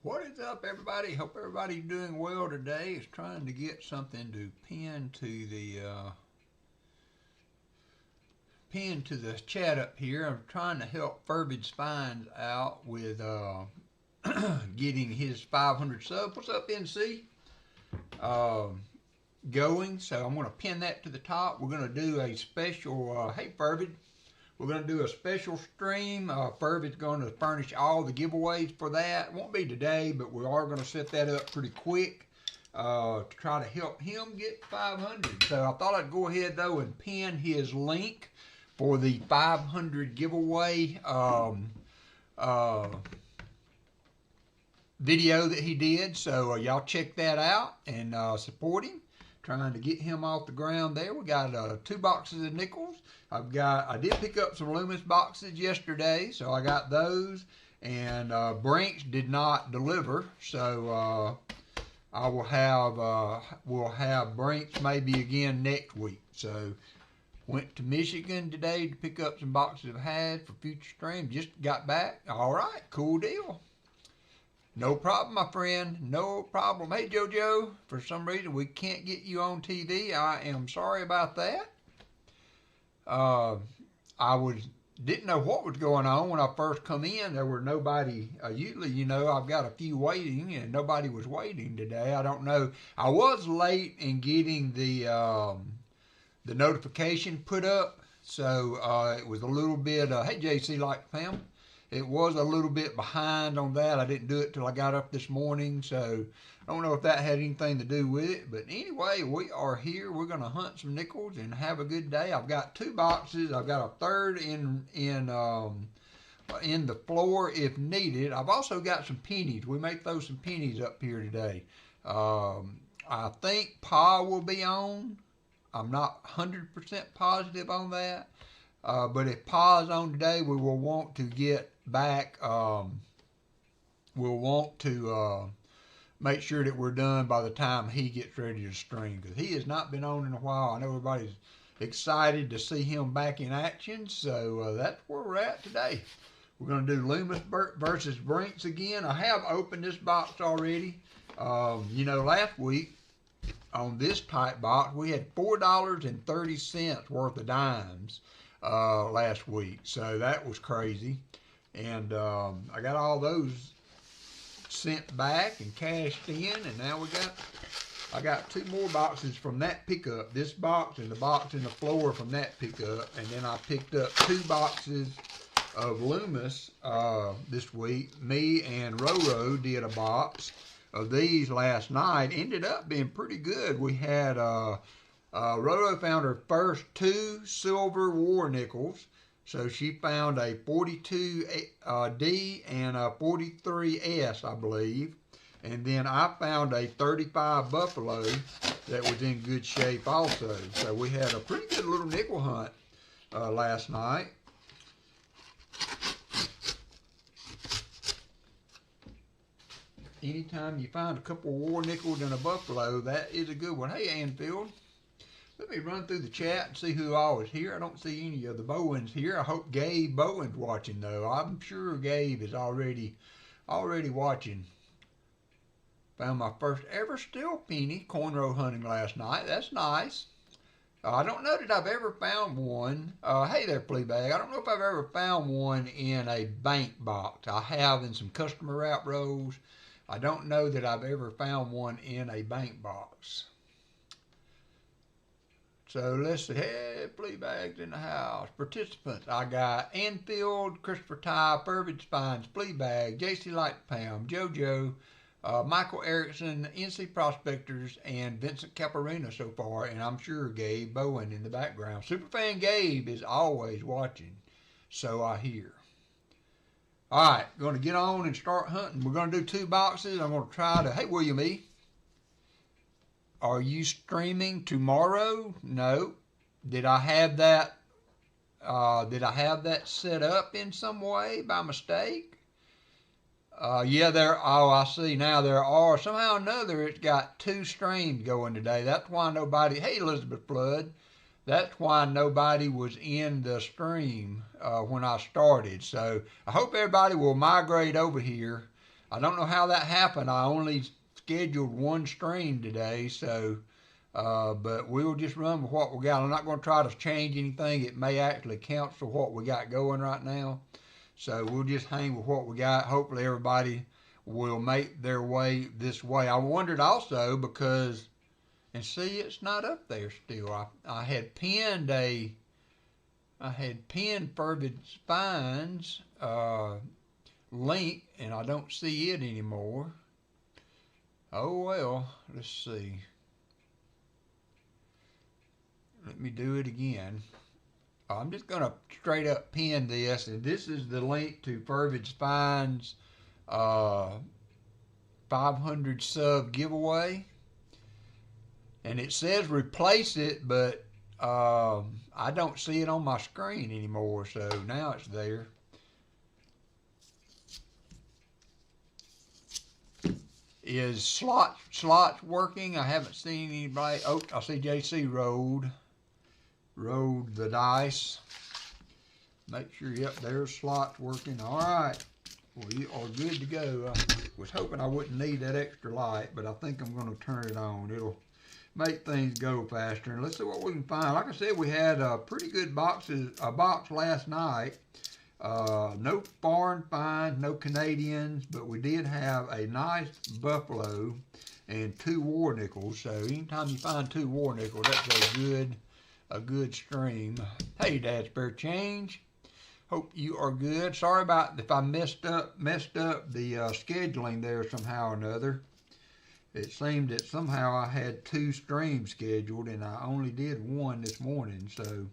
What is up, everybody? Hope everybody's doing well today. Is trying to get something to pin to the chat up here. I'm trying to help Furbid Spines out with getting his 500 sub. What's up, NC? Going. So I'm going to pin that to the top. We're going to do a special. Hey, Furbid. We're going to do a special stream. Furbid's going to furnish all the giveaways for that. It won't be today, but we are going to set that up pretty quick to try to help him get 500. So I thought I'd go ahead, though, and pin his link for the 500 giveaway video that he did. So y'all check that out and support him. Trying to get him off the ground there. We got 2 boxes of nickels. I did pick up some Loomis boxes yesterday, so I got those. And Brinks did not deliver, so I will have we'll have Brinks maybe again next week. So went to Michigan today to pick up some boxes of adheres for future stream. Just got back. All right, cool deal. No problem, my friend. No problem. Hey, JoJo, for some reason we can't get you on TV. I am sorry about that. Didn't know what was going on when I first come in. There were nobody. Usually, you know, I've got a few waiting, and nobody was waiting today. I don't know. I was late in getting the notification put up, so it was a little bit. Hey, JC, like fam. It was a little bit behind on that. I didn't do it till I got up this morning, so I don't know if that had anything to do with it. But anyway, we are here. We're going to hunt some nickels and have a good day. I've got 2 boxes. I've got a third in the floor if needed. I've also got some pennies. We may throw some pennies up here today. I think Pa will be on. I'm not 100% positive on that. But if Pa's on today, we will want to get back, we'll want to make sure that we're done by the time he gets ready to stream, because he has not been on in a while. I know everybody's excited to see him back in action, so that's where we're at today. We're going to do Loomis versus Brinks again. I have opened this box already. You know, last week on this type box, we had $4.30 worth of dimes last week, so that was crazy. And I got all those sent back and cashed in, and now we got I got 2 more boxes from that pickup. This box and the box in the floor from that pickup. And then I picked up 2 boxes of Loomis this week. Me and Roro did a box of these last night. Ended up being pretty good. We had Roro found her first 2 silver war nickels. So she found a 42D and a 43S, I believe. And then I found a 35 Buffalo that was in good shape also. So we had a pretty good little nickel hunt last night. Anytime you find a couple war nickels and a Buffalo, that is a good one. Hey, Anfield. Let me run through the chat and see who all is here. I don't see any of the Bowens here. I hope Gabe Bowen's watching, though. I'm sure Gabe is already watching. Found my first ever steel penny cornrow hunting last night. That's nice. I don't know that I've ever found one. Hey there, Fleabag. I don't know if I've ever found one in a bank box. I have in some customer wrap rolls. I don't know that I've ever found one in a bank box. So let's see. Hey, Fleabag's in the house. Participants. I got Anfield, Christopher Ty, Purvid Spines, Fleabag, JC Lightpam, JoJo, Michael Erickson, NC Prospectors, and Vincent Caparina so far, and I'm sure Gabe Bowen in the background. Superfan Gabe is always watching, so I hear. All right, going to get on and start hunting. We're going to do 2 boxes. I'm going to try to, hey, William E., are you streaming tomorrow? No. Did I have that set up in some way by mistake? Yeah, I see now there are. Somehow or another, it's got 2 streams going today. That's why nobody, hey, Elizabeth Flood, that's why nobody was in the stream when I started. So I hope everybody will migrate over here. I don't know how that happened. I only scheduled 1 stream today, so but we'll just run with what we got. I'm not going to try to change anything. It may actually count for what we got going right now. So we'll just hang with what we got. Hopefully everybody will make their way this way. I wondered also because, and see, it's not up there still. I had pinned Purvid Spines link, and I don't see it anymore. Oh well, let's see. Let me do it again. I'm just going to straight up pin this, and this is the link to Purvid Spines 500 sub giveaway. And it says replace it, but I don't see it on my screen anymore, so now it's there. Is slots working? I haven't seen anybody. Oh, I see JC rode the dice. Make sure, yep, there's slots working. All right, we are good to go. I was hoping I wouldn't need that extra light, but I think I'm going to turn it on. It'll make things go faster. And let's see what we can find. Like I said, we had pretty good box last night. No foreign finds, no Canadians, but we did have a nice Buffalo and 2 war nickels. So anytime you find 2 war nickels, that's a good stream. Hey, Dad Spare Change. Hope you are good. Sorry about if I messed up the scheduling there somehow or another. It seemed that somehow I had 2 streams scheduled and I only did 1 this morning, so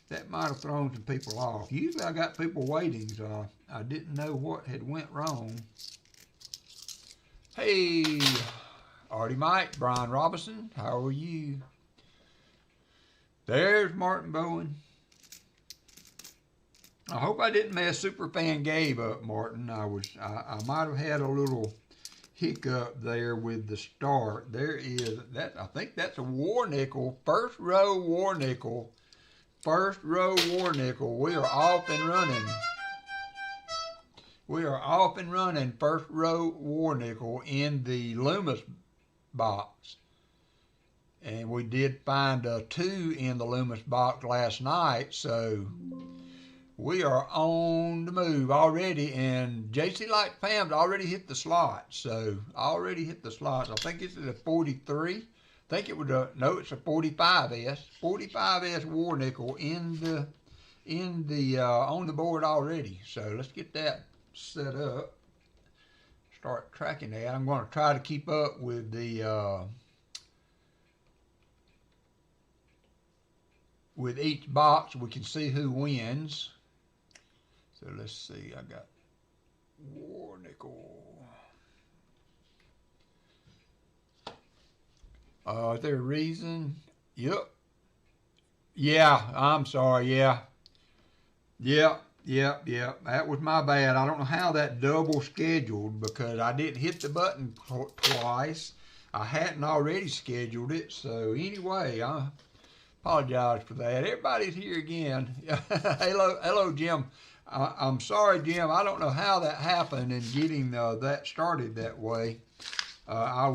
that might have thrown some people off. Usually I got people waiting, so I didn't know what had went wrong. Hey, Artie Mike, Brian Robinson, how are you? There's Martin Bowen. I hope I didn't mess Superfan Gabe up, Martin. I might have had a little hiccup there with the start. There is that. I think that's a war nickel, first row war nickel. First row war nickel. We are off and running. We are off and running. First row war nickel in the Loomis box. And we did find 2 in the Loomis box last night. So We are on the move already, and JC Light Fam's already hit the slot. So already hit the slots. I think it's a 43. I think it would no, it's a 45S. 45S war nickel in the on the board already. So let's get that set up. Start tracking that. I'm going to try to keep up with the with each box. We can see who wins. So let's see. I got war nickel. Is there a reason? Yep. Yeah, I'm sorry. Yeah. Yep. That was my bad. I don't know how that double scheduled because I didn't hit the button twice. I hadn't already scheduled it. So anyway, I apologize for that. Everybody's here again. Hello, Jim. I'm sorry, Jim. I don't know how that happened and getting that started that way. I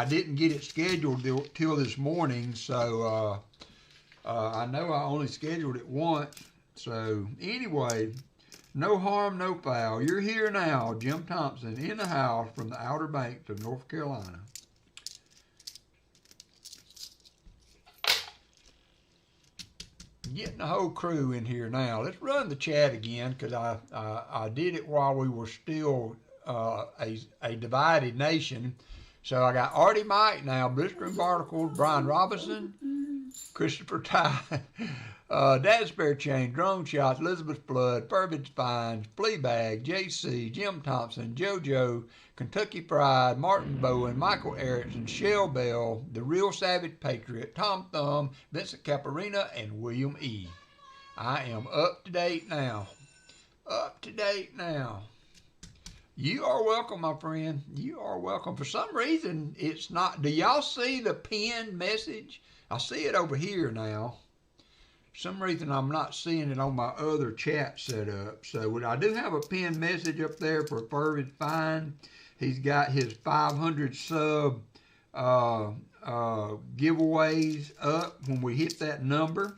didn't get it scheduled till this morning, so I know I only scheduled it once. So anyway, no harm, no foul. You're here now, Jim Thompson, in the house from the Outer Banks of North Carolina. Getting the whole crew in here now. Let's run the chat again because I did it while we were still a divided nation. So I got Artie Mike now, Blistering Barnacles, Brian Robinson, Christopher Ty, Dad Spare Chain, Drone Shots, Elizabeth Flood, Fervid Spines, Fleabag, JC, Jim Thompson, JoJo, Kentucky Fried, Martin Bowen, Michael Erickson, Shell Bell, The Real Savage Patriot, Tom Thumb, Vincent Caparina, and William E. I am up to date now. Up to date now. You are welcome, my friend. You are welcome. For some reason, it's not. Do y'all see the pinned message? I see it over here now. For some reason, I'm not seeing it on my other chat setup. So I do have a pinned message up there for Fervid Fine. He's got his 500 sub giveaways up when we hit that number.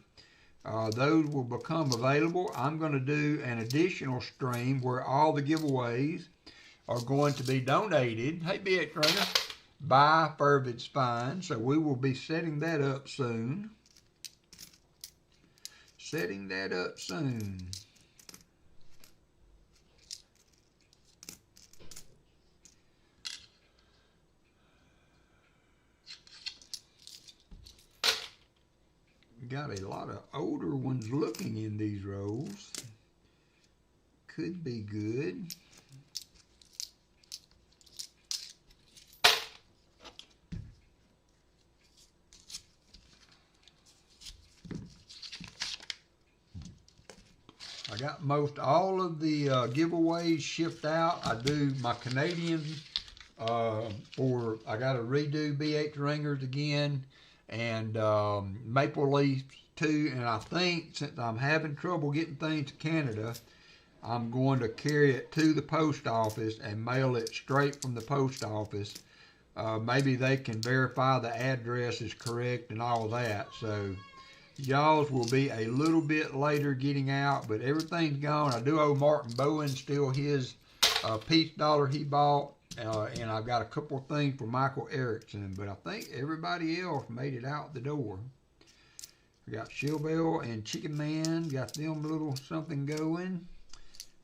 Those will become available. I'm going to do an additional stream where all the giveaways are going to be donated. Hey, BX Runner, by Fervid Spine. So we will be setting that up soon. Setting that up soon. We got a lot of older ones looking in these rolls. Could be good. I got most all of the giveaways shipped out. I do my Canadian I got to redo BH Ringers again and Maple Leaf too. And I think since I'm having trouble getting things to Canada, I'm going to carry it to the post office and mail it straight from the post office. Maybe they can verify the address is correct and all that. So y'all's will be a little bit later getting out, but everything's gone. I do owe Martin Bowen still his peace dollar he bought, and I've got a couple of things for Michael Erickson, but I think everybody else made it out the door. We got Shellbell and Chicken Man, got them a little something going.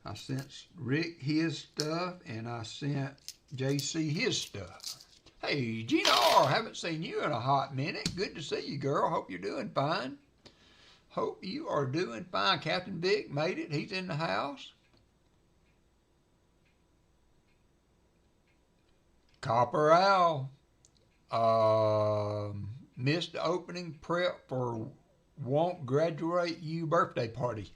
I sent Rick his stuff, and I sent JC his stuff. Hey, Gina R., haven't seen you in a hot minute. Good to see you, girl. Hope you're doing fine. Hope you are doing fine. Captain Vic made it. He's in the house. Copper Owl. Missed the opening prep for Won't Graduate You birthday party.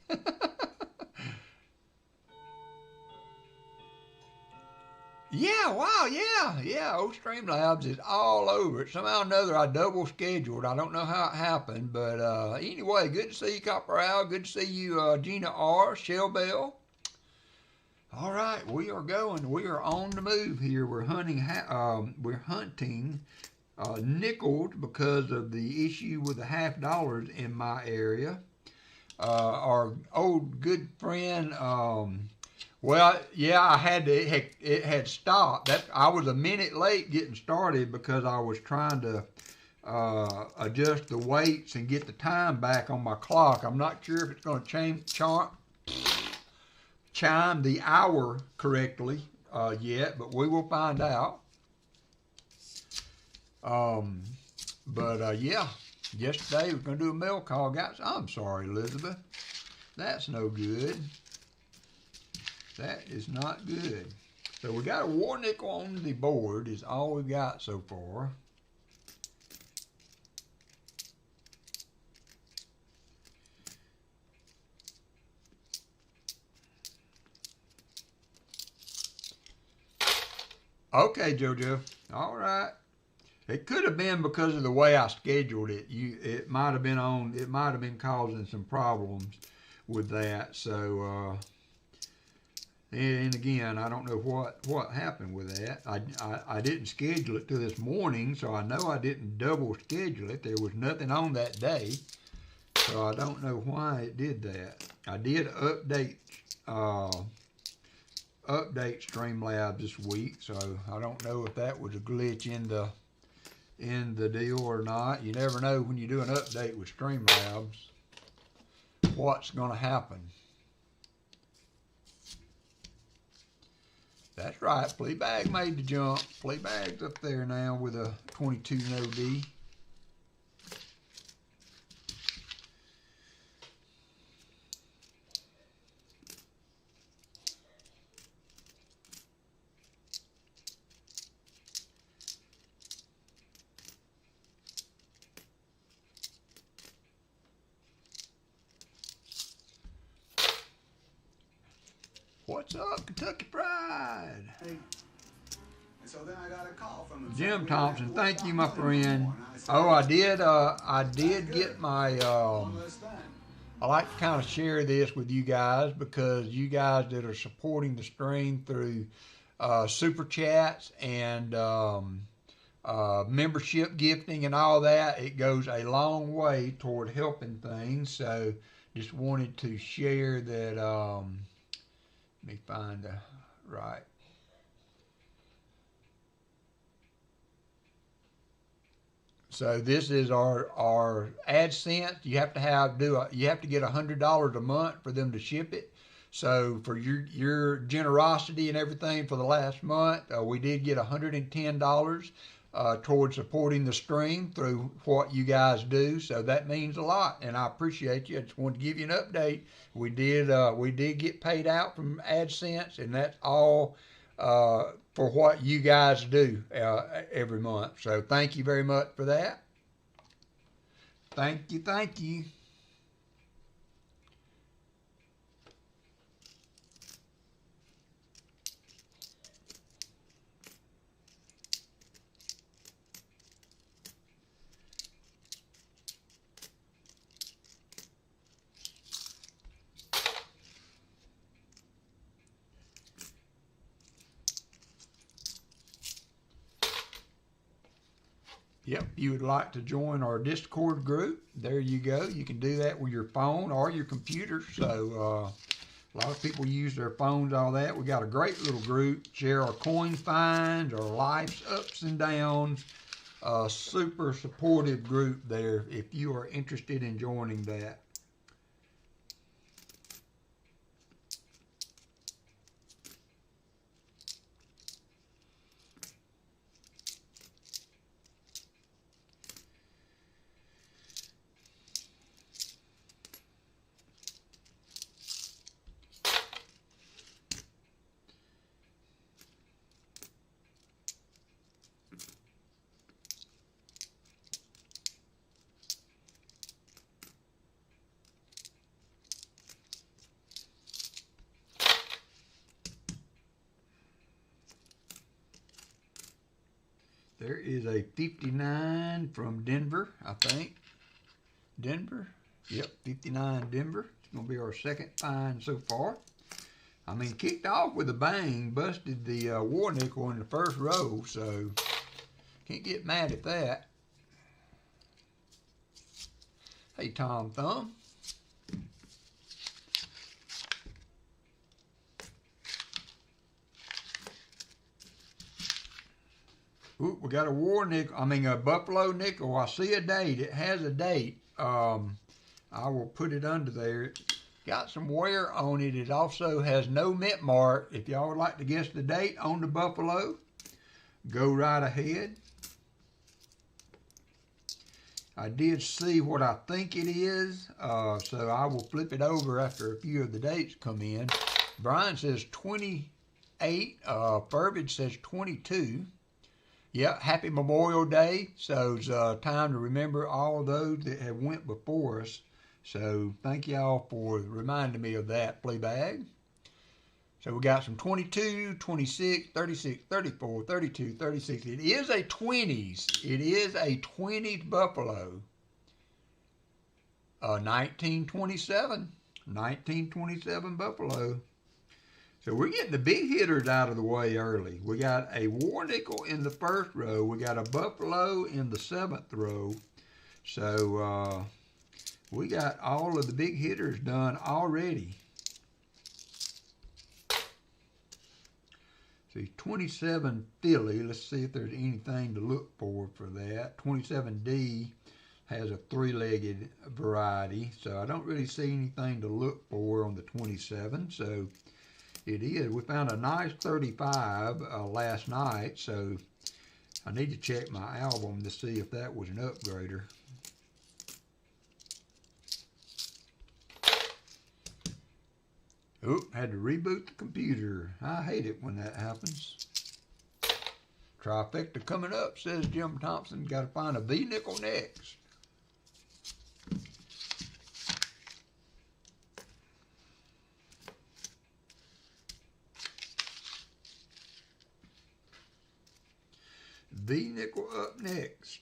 Yeah, wow, yeah. Old Streamlabs is all over it. Somehow or another, I double scheduled. I don't know how it happened, but anyway, good to see you, Copper Owl. Good to see you, Gina R. Shell Bell. All right, we are going. We are on the move here. We're hunting. Nickeled because of the issue with the $50 in my area. our old good friend. Well, yeah, I had to. It had stopped. I was a minute late getting started because I was trying to adjust the weights and get the time back on my clock. I'm not sure if it's going to chime the hour correctly yet, but we will find out. Yeah, yesterday we were going to do a mail call, guys. I'm sorry, Elizabeth. That's no good. That is not good. So we got a war nickel on the board is all we've got so far. Okay, JoJo. All right. It could have been because of the way I scheduled it. It might have been causing some problems with that. So, and again, I don't know what happened with that. I didn't schedule it till this morning, so I know I didn't double schedule it. There was nothing on that day, so I don't know why it did that. I did update Streamlabs this week, so I don't know if that was a glitch in the deal or not. You never know when you do an update with Streamlabs what's going to happen. That's right, Fleabag made the jump. Fleabag's up there now with a 22 no D. What's up, Kentucky Pride? Hey. And so then I got a call from him. Jim Thompson, thank you, my friend. Oh, I did get my, I like to kind of share this with you guys because you guys that are supporting the stream through super chats and membership gifting and all that, it goes a long way toward helping things. So just wanted to share that. Let me find the right. So this is our AdSense. You have to get $100 a month for them to ship it. So for your generosity and everything for the last month, we did get $110 towards supporting the stream through what you guys do. So that means a lot, and I appreciate you. I just wanted to give you an update. We did get paid out from AdSense, and that's all for what you guys do every month. So thank you very much for that. Thank you, thank you. Yep, you would like to join our Discord group, there you go. You can do that with your phone or your computer. So a lot of people use their phones, all that. We got a great little group, share our coin finds, our life's ups and downs. A super supportive group there if you are interested in joining that. There is a 59 from Denver, I think. Denver? Yep, 59 Denver. It's going to be our second find so far. I mean, kicked off with a bang, busted the war nickel in the first row, so can't get mad at that. Hey, Tom Thumb. Ooh, we got a war nickel. I mean, a buffalo nickel. I see a date. It has a date. I will put it under there. It's got some wear on it. It also has no mint mark. If y'all would like to guess the date on the buffalo, go right ahead. I did see what I think it is, so I will flip it over after a few of the dates come in. Brian says 28. Burbage says 22. Yeah, happy Memorial Day. So it's time to remember all of those that have went before us. So thank y'all for reminding me of that, Fleabag. So we got some 22, 26, 36, 34, 32, 36. It is a 20s. It is a 20s Buffalo. 1927. 1927 Buffalo. So we're getting the big hitters out of the way early. We got a war nickel in the first row. We got a buffalo in the 7th row. So we got all of the big hitters done already. See, 27 Philly. Let's see if there's anything to look for that. 27D has a 3-legged variety. So I don't really see anything to look for on the 27. So it is. We found a nice 35 last night, so I need to check my album to see if that was an upgrader. Oop, had to reboot the computer. I hate it when that happens. Trifecta coming up, says Jim Thompson. Got to find a V-nickel next. V-nickel up next.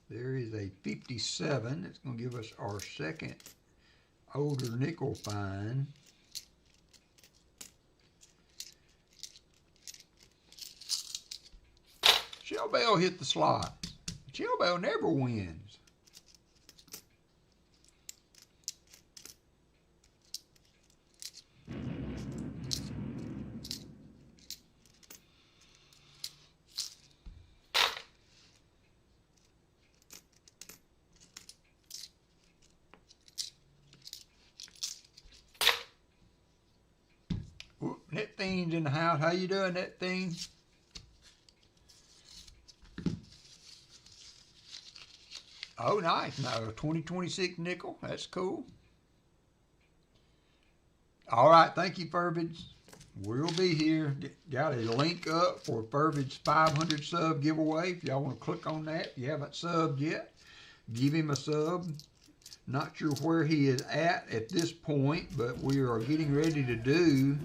There is a 57. That's going to give us our second older nickel find. Shell Bell hit the slot. Shell Bell never wins. Net Fiend's in the house. How you doing, Net Fiend? Oh, nice. No, 2026 nickel. That's cool. All right. Thank you, Furbage. We'll be here. Got a link up for Furbage's 500 sub giveaway. If y'all want to click on that, if you haven't subbed yet, give him a sub. Not sure where he is at this point, but we are getting ready to do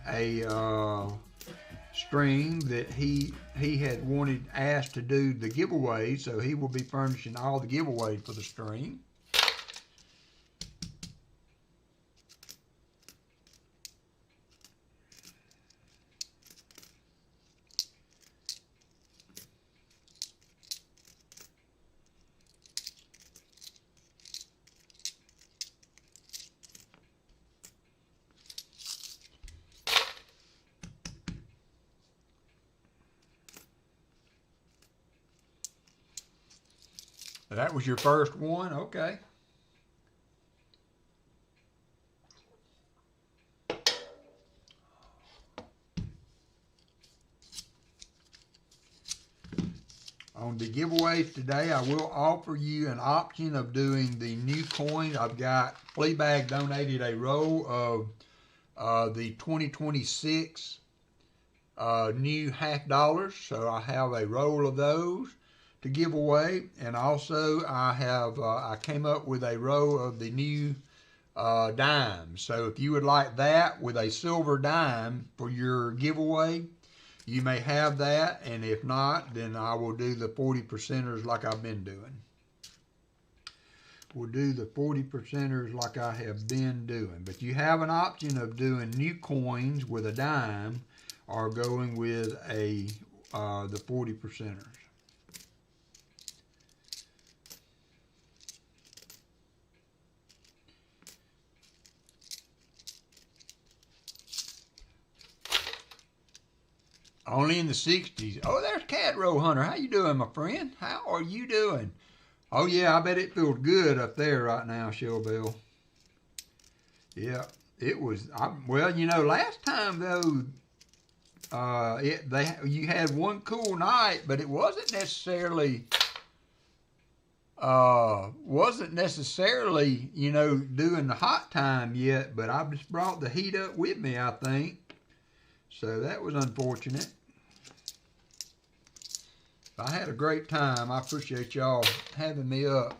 a stream that he had asked to do the giveaway, so he will be furnishing all the giveaways for the stream. That was your first one? Okay. On the giveaways today, I will offer you an option of doing the new coins. I've got Fleabag donated a roll of the 2026 new $50, so I have a roll of those to give away, and also I came up with a row of the new dimes. So if you would like that with a silver dime for your giveaway, you may have that, and if not, then I will do the 40%ers like I've been doing. We'll do the 40%ers like I have been doing. But you have an option of doing new coins with a dime or going with the 40%ers. Only in the 60s. Oh, there's Cadro Hunter. How you doing, my friend? How are you doing? Oh, yeah, I bet it feels good up there right now, Shellbell. Yeah, it was. Well, you know, last time, though, you had one cool night, but it wasn't necessarily, you know, doing the hot time yet, but I just brought the heat up with me, I think. So that was unfortunate. I had a great time. I appreciate y'all having me up.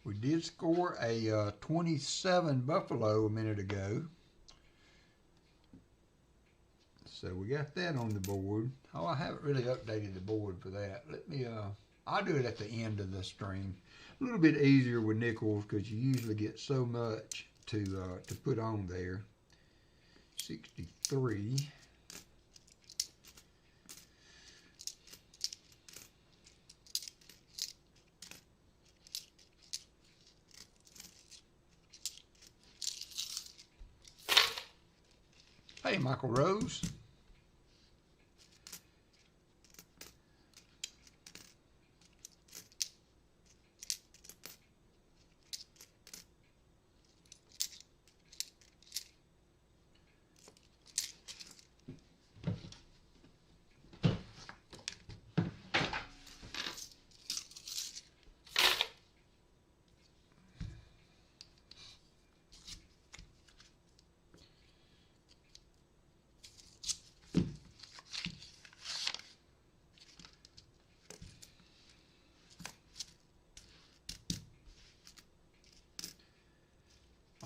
We did score a 27 Buffalo a minute ago. So we got that on the board. Oh, I haven't really updated the board for that. Let me, I'll do it at the end of the stream. A little bit easier with nickels because you usually get so much to put on there. 63. Hey, Michael Rose.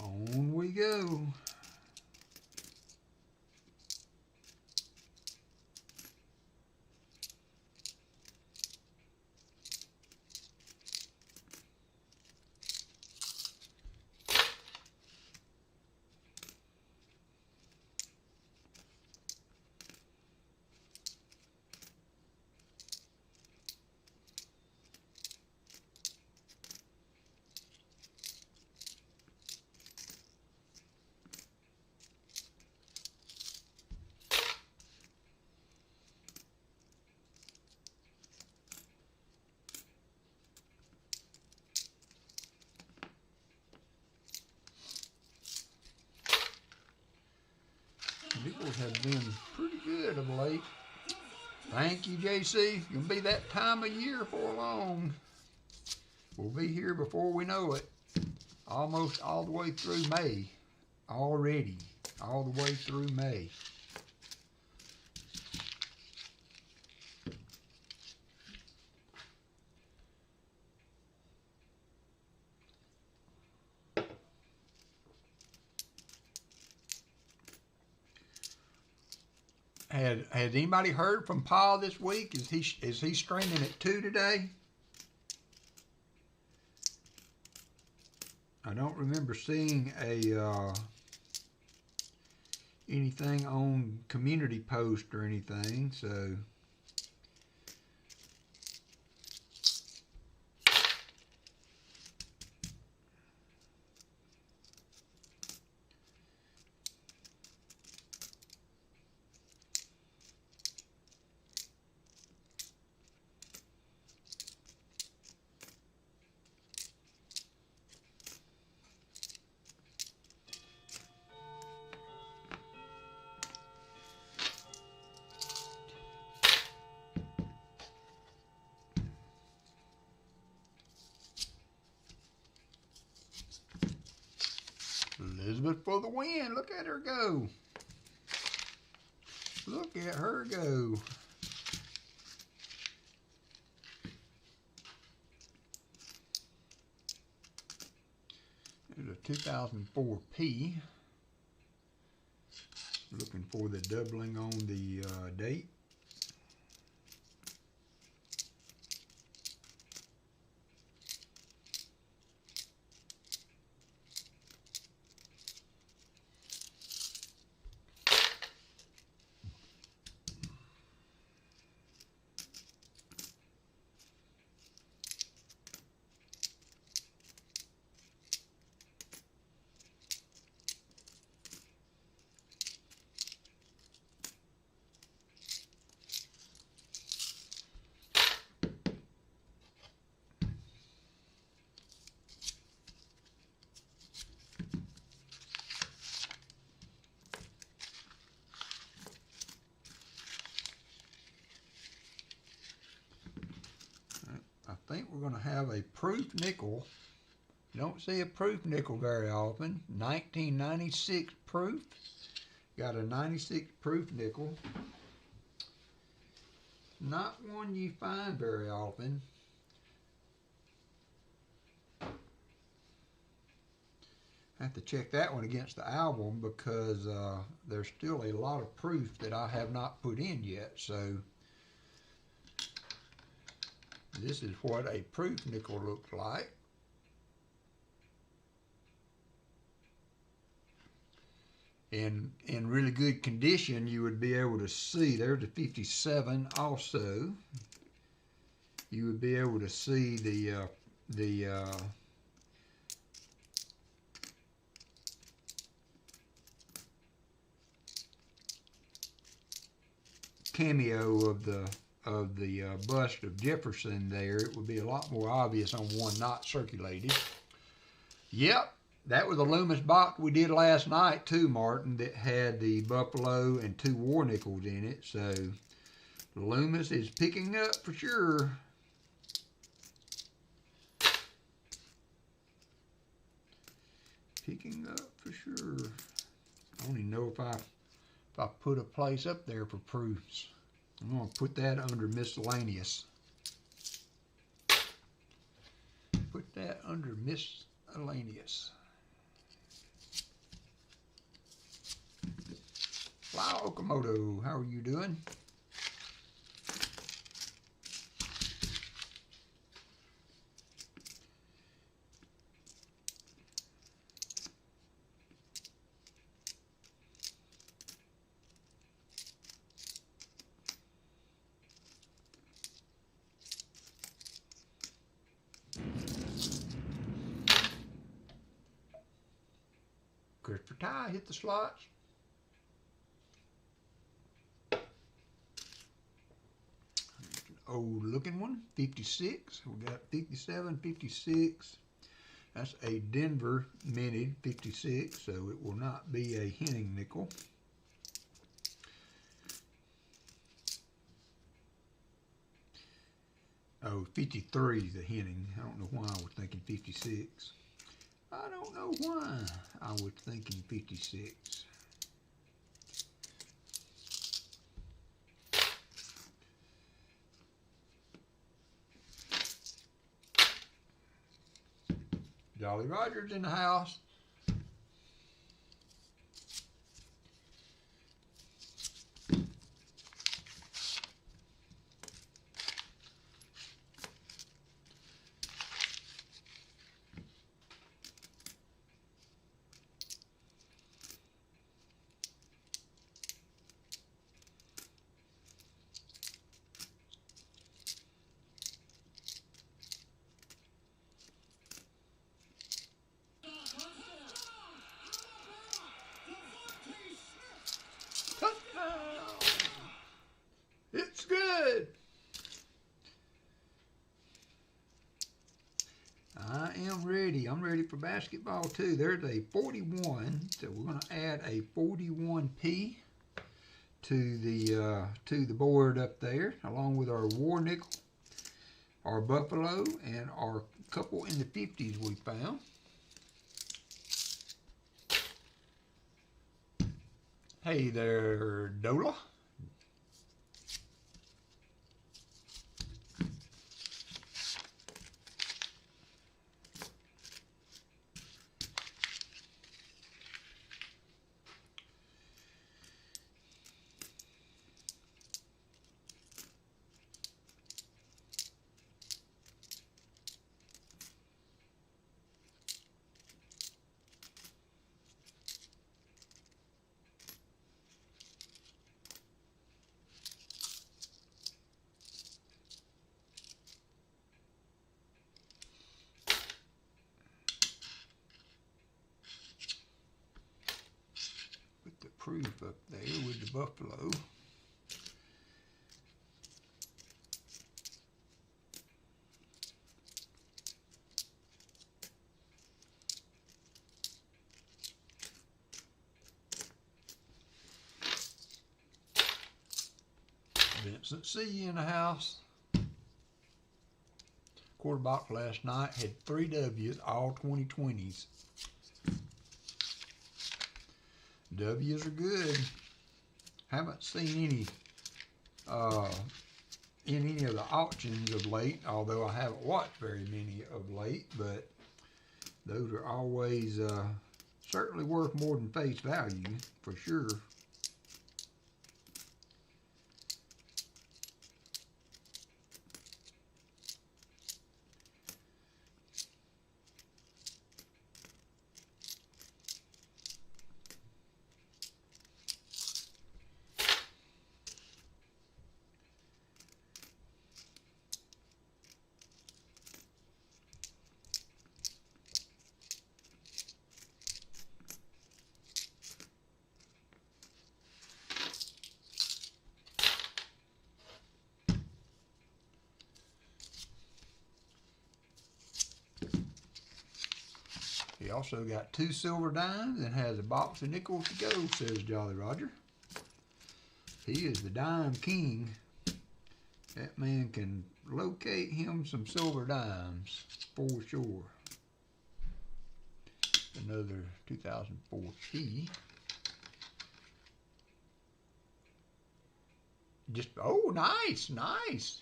On we go. Nickels have been pretty good of late. Thank you, JC. It's going to be that time of year for long. We'll be here before we know it. Almost all the way through May. Already. All the way through May. Has anybody heard from Paul this week? Is he streaming at 2 today? I don't remember seeing a anything on community post or anything, so Elizabeth for the win. Look at her go. Look at her go. There's a 2004 P. Looking for the doubling on the date. we're going to have a proof nickel. You don't see a proof nickel very often. 1996 proof. Got a 96 proof nickel. Not one you find very often. I have to check that one against the album because there's still a lot of proof that I have not put in yet. So this is what a proof nickel looks like. In really good condition, you would be able to see, there's the 57 also. You would be able to see the cameo of the bust of Jefferson there. It would be a lot more obvious on one not circulated. Yep. That was a Loomis box we did last night too, Martin, that had the Buffalo and 2 war nickels in it. So Loomis is picking up for sure. Picking up for sure. I don't even know if I put a place up there for proofs. I'm going to put that under miscellaneous. Put that under miscellaneous. Fly Okamoto, how are you doing? Christopher Ty hit the slots. Old looking one, 56. We got 57, 56. That's a Denver minted 56, so it will not be a Henning nickel. Oh, 53 is a Henning. I don't know why I was thinking 56. I don't know why I was thinking 56. Jolly Roger's in the house. It's good. I am ready. I'm ready for basketball too. There's a 41, so we're going to add a 41p to the board up there, along with our war nickel, our Buffalo, and our couple in the 50s we found. Hey there, Dola. Proof up there with the Buffalo. Vincent C in the house. quarter box last night. Had 3 W's, all 2020s. W's are good. Haven't seen any in any of the auctions of late, although I haven't watched very many of late, but those are always certainly worth more than face value, for sure. He also got 2 silver dimes and has a box of nickels to go, says Jolly Roger. He is the dime king. That man can locate him some silver dimes, for sure. Another 2004 T. Just, oh, nice, nice.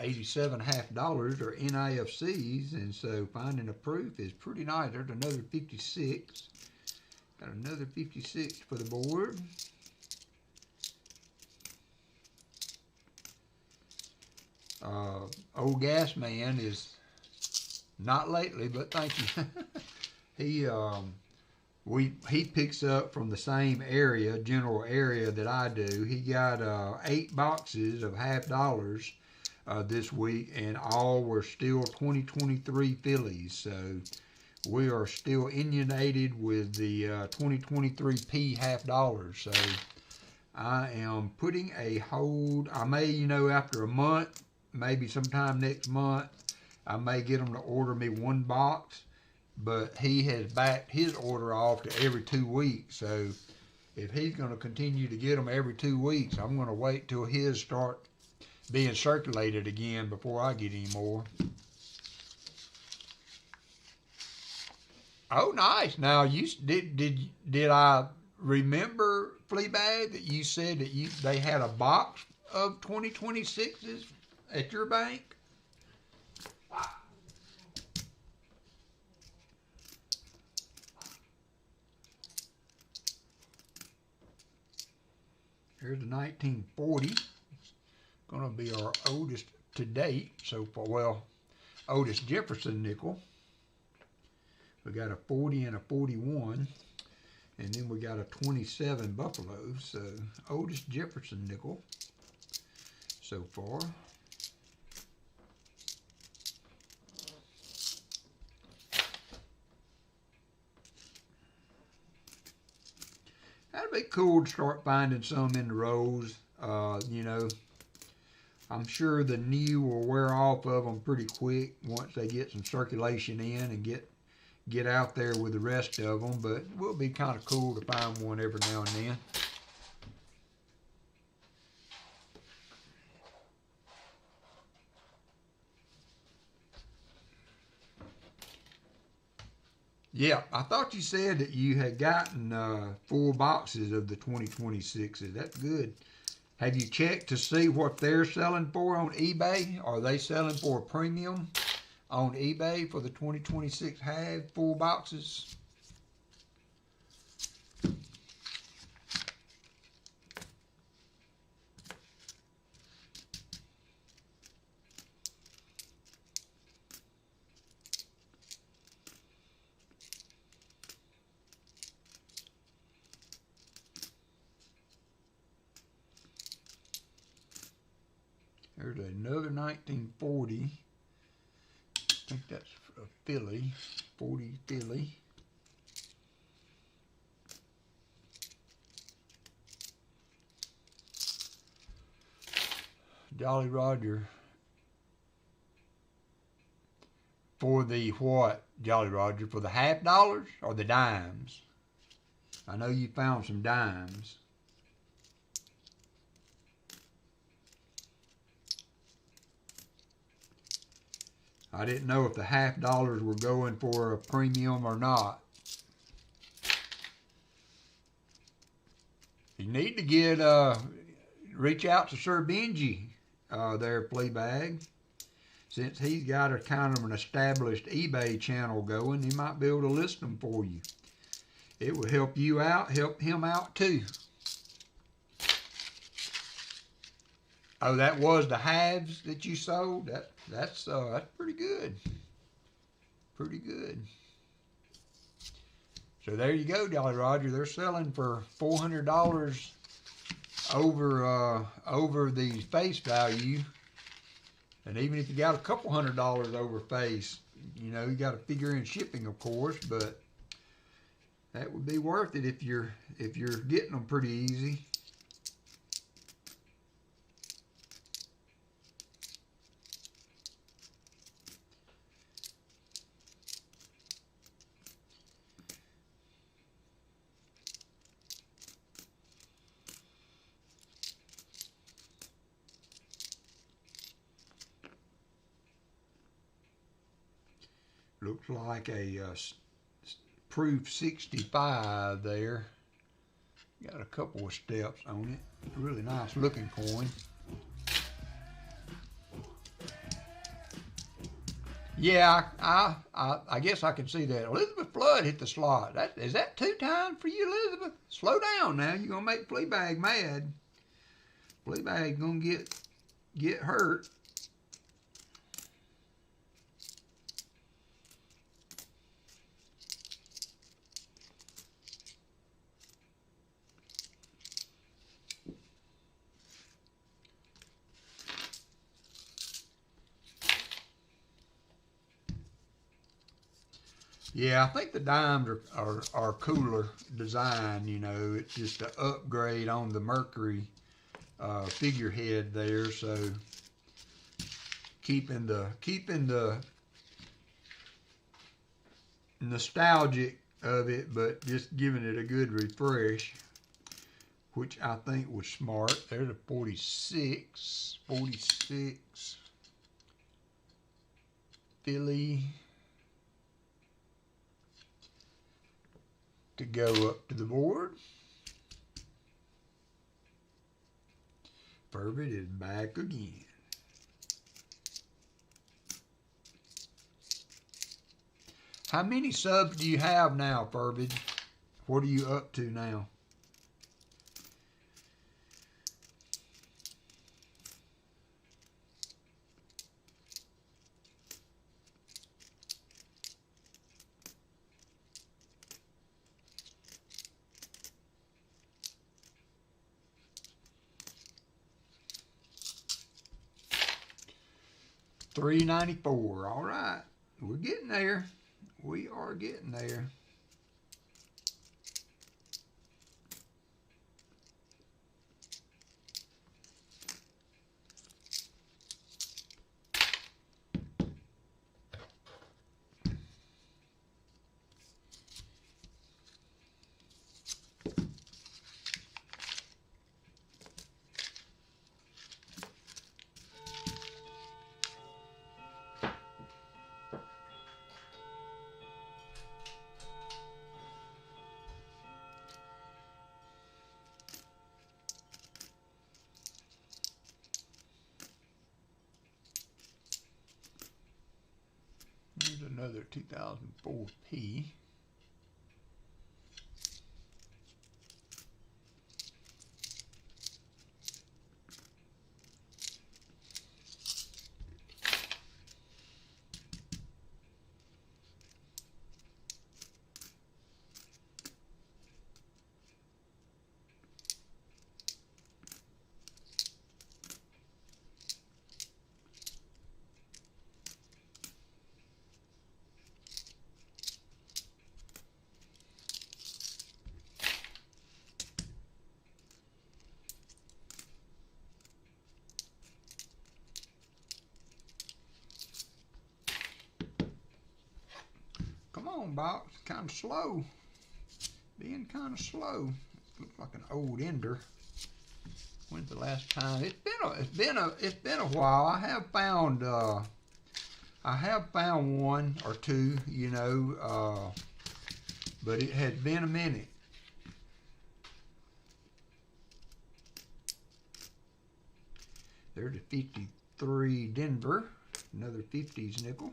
$87.50 are NIFCs, and so finding a proof is pretty nice. There's another 56. Got another 56 for the board. Old Gas Man is not lately, but thank you. He picks up from the same area, general area that I do. He got 8 boxes of $50 this week, and all were still 2023 Phillies. So we are still inundated with the 2023 P $50. So I am putting a hold. I may, after a month, maybe sometime next month, I may get him to order me 1 box. But he has backed his order off to every 2 weeks. So if he's going to continue to get them every 2 weeks, I'm going to wait till his start being circulated again before I get any more. Oh, nice. Now, you did I remember, Fleabag, that you said that they had a box of 2026s at your bank? Here's the 1940. It's going to be our oldest to date so far. Well, oldest Jefferson nickel. We got a 40 and a 41. And then we got a 27 Buffalo. So, oldest Jefferson nickel so far. That'd be cool to start finding some in the rolls. I'm sure the new will wear off of them pretty quick once they get some circulation in and get out there with the rest of them. But it will be kind of cool to find one every now and then. Yeah, I thought you said that you had gotten 4 boxes of the 2026s. That's good. Have you checked to see what they're selling for on eBay? Are they selling for a premium on eBay for the 2026 half 4 boxes? There's another 1940. I think that's a Philly, 40 Philly. Jolly Roger. For the what, Jolly Roger? For the $50 or the dimes? I know you found some dimes. I didn't know if the $50 were going for a premium or not. You need to get reach out to Sir Benji there, Fleabag. Since he's got a kind of an established eBay channel going, he might be able to list them for you. It will help you out, help him out too. Oh, that was the halves that you sold? That's pretty good. Pretty good. So there you go, Jolly Roger. They're selling for $400 over the face value. And even if you got a couple $100 over face, you know, you got to figure in shipping, of course, but that would be worth it if you're getting them pretty easy. Looks like a proof 65 there. Got a couple of steps on it. Really nice looking coin. Yeah, I guess I can see that. Elizabeth Flood hit the slot. Is that 2 times for you, Elizabeth? Slow down now. You're gonna make Fleabag mad. Fleabag gonna get hurt. Yeah, I think the dimes are cooler design, you know. It's just an upgrade on the Mercury figurehead there, so keeping the nostalgic of it, but just giving it a good refresh, which I think was smart. There's a 46 Philly to go up to the board. Fervid is back again. How many subs do you have now, Fervid? What are you up to now? $3.94. All right, we're getting there. We are getting there. Here's another 2004 P. Come on, box. Kind of slow. Being kind of slow. Looks like an old ender. When's the last time? It's been a while. I have found I have found one or two, you know, but it has been a minute. There's a 53 Denver, another 50s nickel.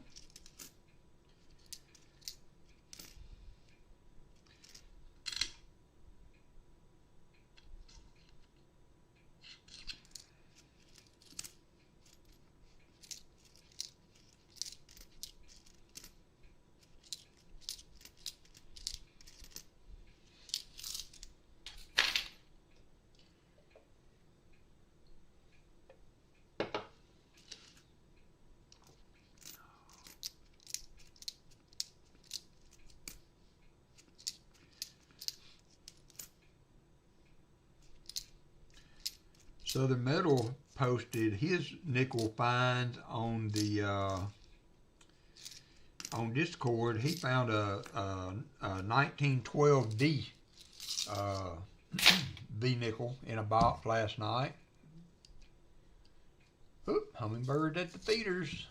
Southern Metal posted his nickel finds on the on Discord. He found a 1912D V nickel in a box last night. Oop, hummingbird at the feeders.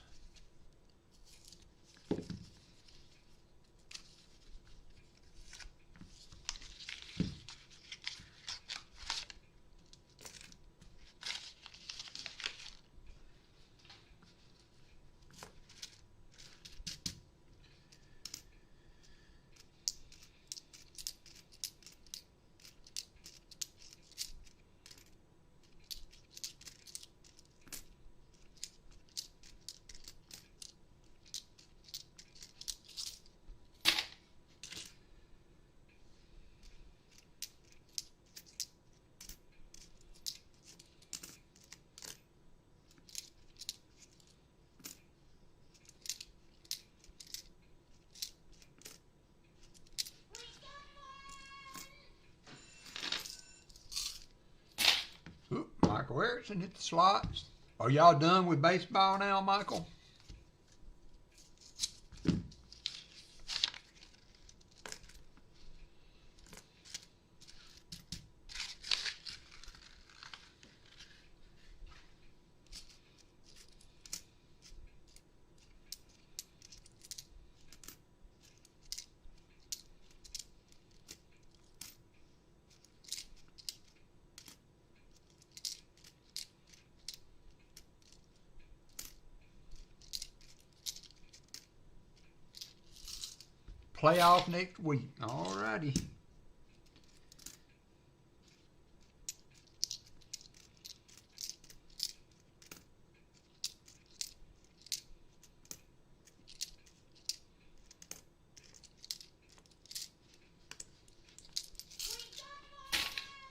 Michael Erickson hit the slots. Are y'all done with baseball now, Michael? Playoff next week. All righty.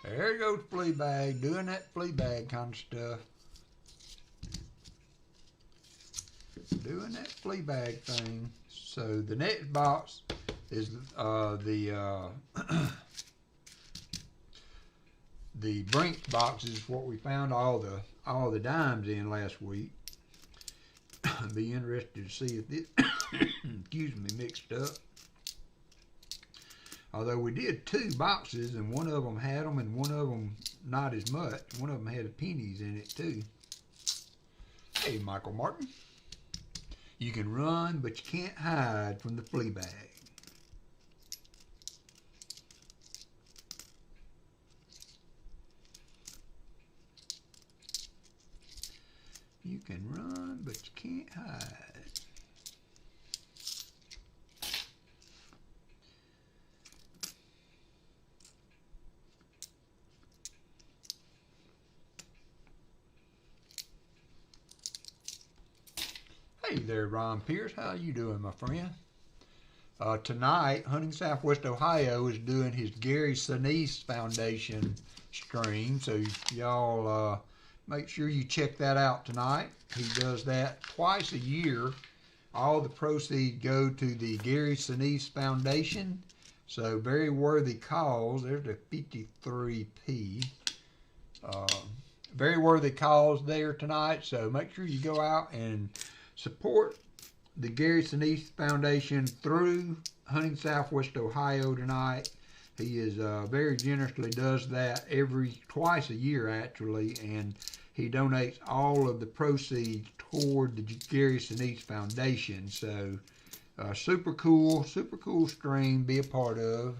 There goes Fleabag, doing that Fleabag kind of stuff. Doing that Fleabag thing. So the next box is the Brinks boxes, what we found all the dimes in last week. Be interested to see if this excuse me, mixed up. Although we did 2 boxes and one of them had them and one of them not as much. One of them had pennies in it too. Hey, Michael Martin. You can run, but you can't hide from the Fleabag. You can run, but you can't hide. Hey there, Ron Pierce. How you doing, my friend? Tonight, Hunting Southwest Ohio is doing his Gary Sinise Foundation stream, so y'all make sure you check that out tonight. He does that twice a year. All the proceeds go to the Gary Sinise Foundation. So very worthy cause. There's the 53p. Very worthy cause there tonight. So make sure you go out and support the Gary Sinise Foundation through Hunting Southwest Ohio tonight. He is very generously does that twice a year actually, and he donates all of the proceeds toward the Gary Sinise Foundation. So super cool stream, be a part of.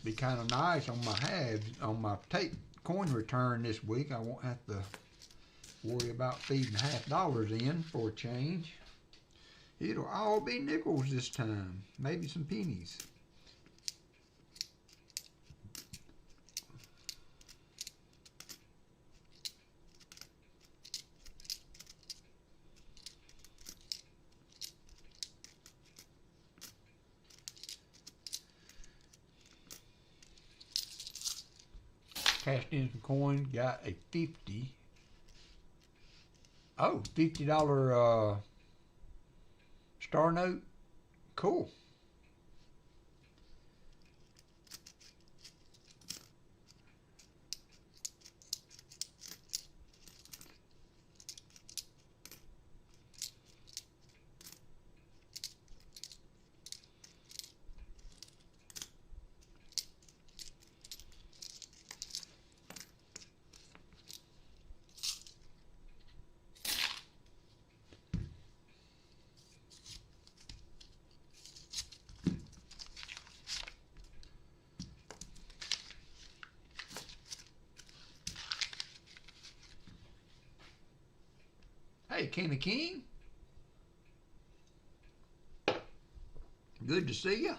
Be kind of nice on my halves, on my take coin return this week. I won't have to worry about feeding $half in for a change. It'll all be nickels this time, maybe some pennies. Cashed in some coins, got a $50 star note. Cool. Hey, Kenny King. Good to see you.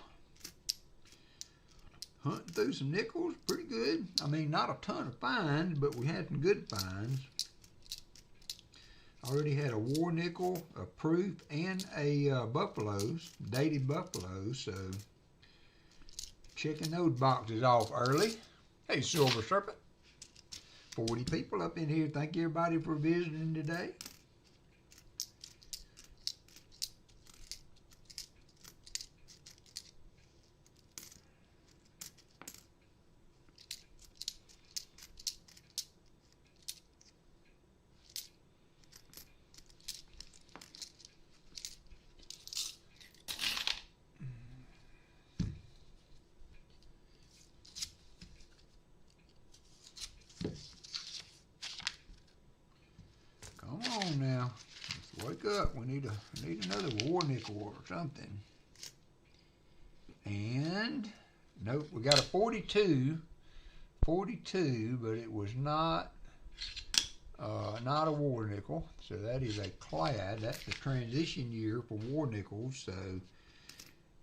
Hunting through some nickels, pretty good. I mean, not a ton of finds, but we had some good finds. Already had a war nickel, a proof, and a buffaloes, dated buffaloes. So checking those boxes off early. Hey, Silver Serpent. 40 people up in here. Thank you everybody for visiting today. Come on now, let's wake up. We need another war nickel or something. And nope, we got a 42, but it was not a war nickel. So that is a clad. That's the transition year for war nickels. So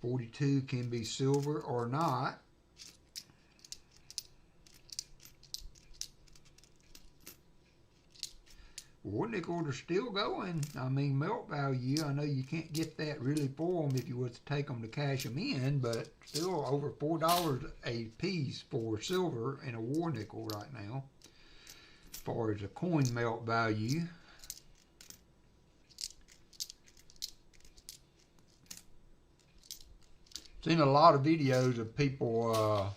42 can be silver or not. War nickels are still going. I mean, melt value, I know you can't get that really for them if you was to take them to cash them in, but still over $4 a piece for silver and a war nickel right now, as far as a coin melt value. Seen a lot of videos of people,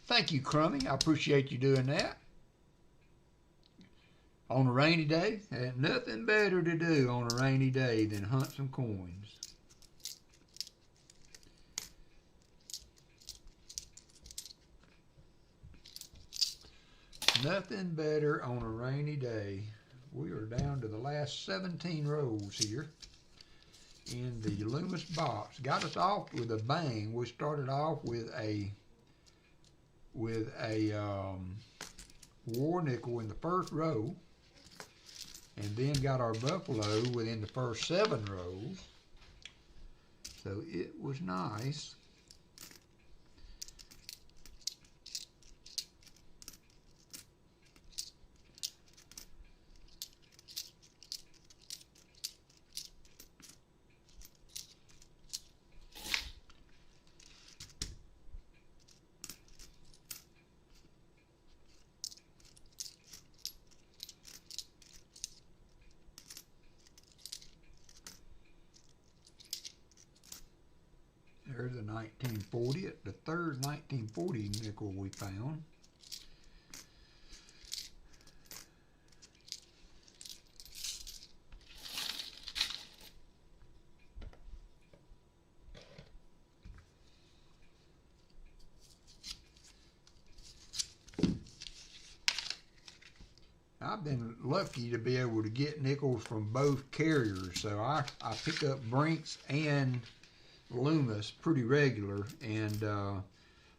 thank you, Crummy, I appreciate you doing that. On a rainy day, there's nothing better to do on a rainy day than hunt some coins. Nothing better on a rainy day. We are down to the last 17 rolls here in the Loomis box. Got us off with a bang. We started off with a war nickel in the first row, and then got our buffalo within the first 7 rows. So it was nice. 1940 at the third 1940 nickel we found. I've been lucky to be able to get nickels from both carriers, so I pick up Brinks and Loomis pretty regular, and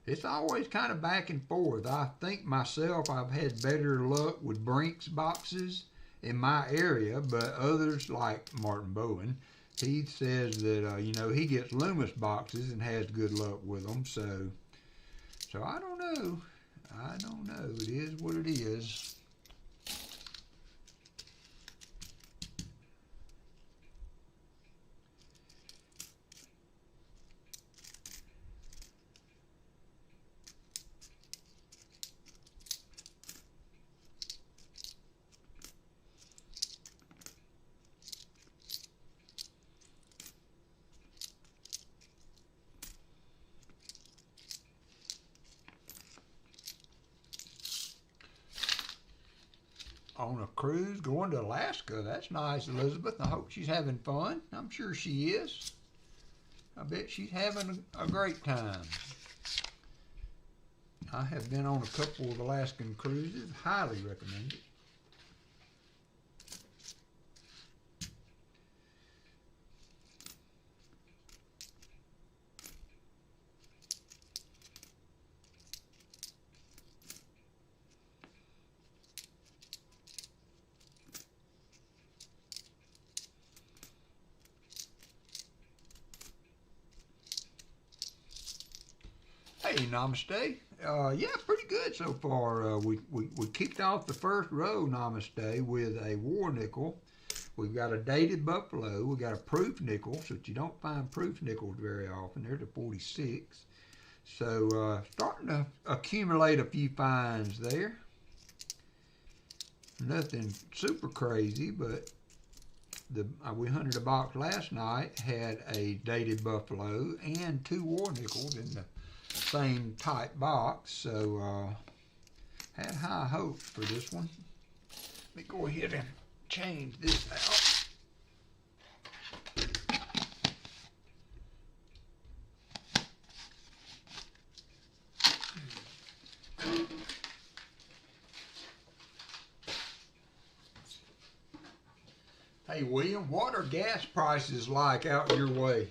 it's always kind of back and forth. I think myself I've had better luck with Brinks boxes in my area, but others like Martin Bowen, he says that you know, he gets Loomis boxes and has good luck with them. So I don't know. I don't know. It is what it is. On a cruise going to Alaska. That's nice, Elizabeth. I hope she's having fun. I'm sure she is. I bet she's having a great time. I have been on a couple of Alaskan cruises. Highly recommend it. Hey, namaste. Yeah, pretty good so far. We kicked off the first row, namaste, with a war nickel. We've got a dated buffalo. We've got a proof nickel, so that you don't find proof nickels very often. There's a 46. So starting to accumulate a few finds there. Nothing super crazy, but we hunted a box last night, had a dated buffalo and 2 war nickels in the same type box, so had high hopes for this one. Let me go ahead and change this out. Hey William, what are gas prices like out your way?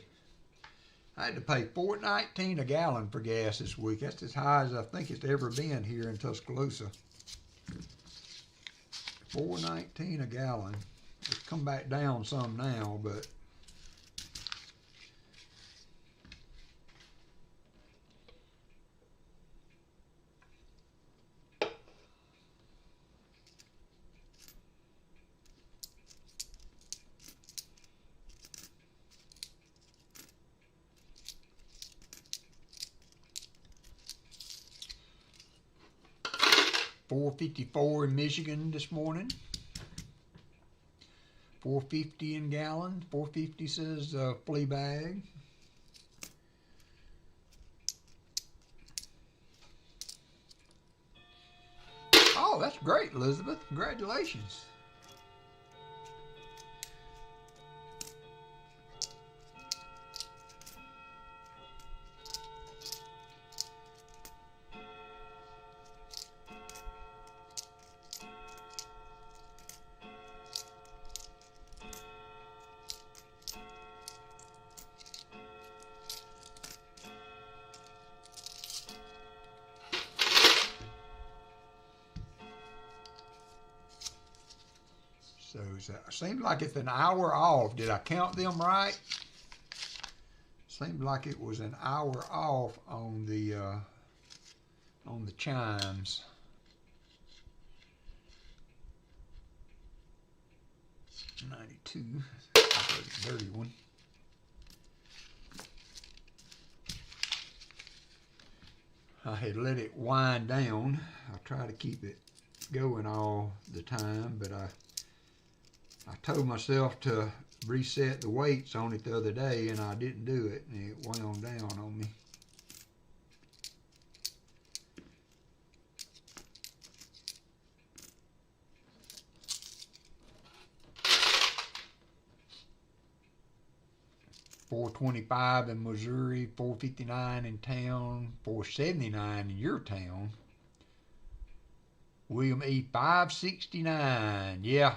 I had to pay $4.19 a gallon for gas this week. That's as high as I think it's ever been here in Tuscaloosa. $4.19 a gallon. It's come back down some now, but $4.54 in Michigan this morning. $4.50 in gallon. $4.50 says flea bag. Oh, that's great, Elizabeth. Congratulations. So it seems like it's an hour off. Did I count them right? Seemed like it was an hour off on the chimes. $92. That's a dirty one. I had let it wind down. I try to keep it going all the time, but I told myself to reset the weights on it the other day, and I didn't do it, and it wound down on me. $4.25 in Missouri, $4.59 in town, $4.79 in your town. William E. $5.69. Yeah.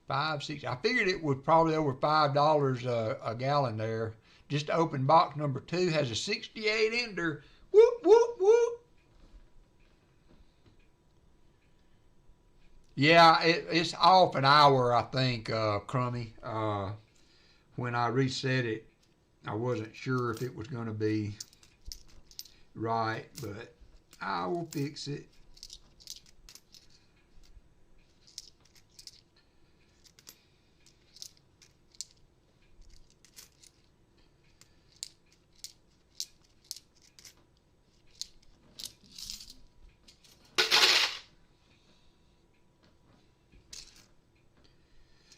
$5.60. I figured it was probably over $5 a gallon there. Just open box number 2 has a 68 ender. Whoop, whoop, whoop. Yeah, it's off an hour, I think, Crummy. When I reset it, I wasn't sure if it was going to be right, but I will fix it.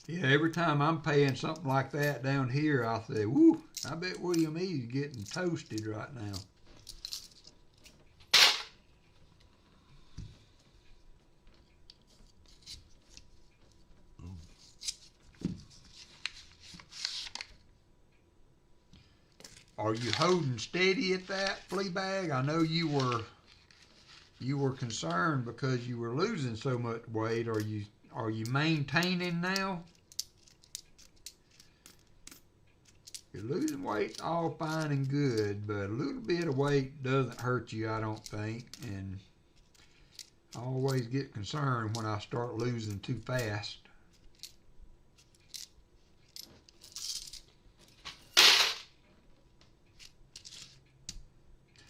Yeah, every time I'm paying something like that down here, I say, whoo, I bet William E.'s getting toasted right now. Are you holding steady at that, Fleabag? I know you were concerned because you were losing so much weight. Are you maintaining now? You're losing weight, all fine and good, but a little bit of weight doesn't hurt you, I don't think. And I always get concerned when I start losing too fast.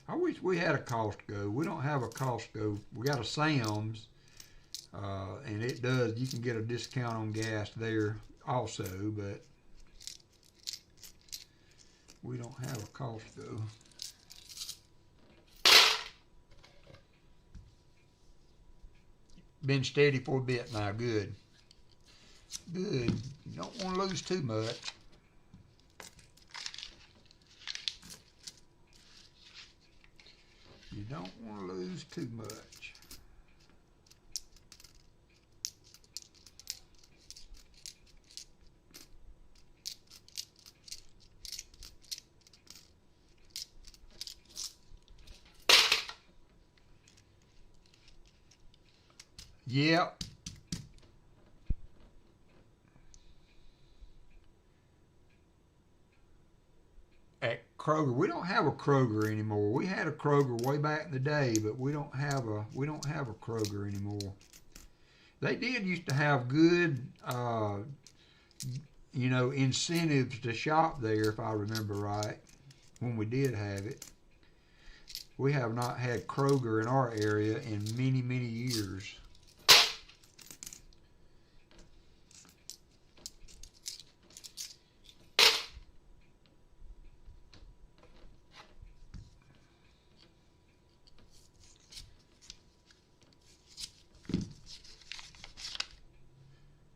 I wish we had a Costco. We don't have a Costco. We got a Sam's, and it does. You can get a discount on gas there also, but we don't have a Costco. Been steady for a bit now. Good. Good. You don't want to lose too much. You don't want to lose too much. Yep. At Kroger, we don't have a Kroger anymore. We had a Kroger way back in the day, but we don't have a Kroger anymore. They did used to have good, incentives to shop there, if I remember right, when we did have it. We have not had Kroger in our area in many, many years.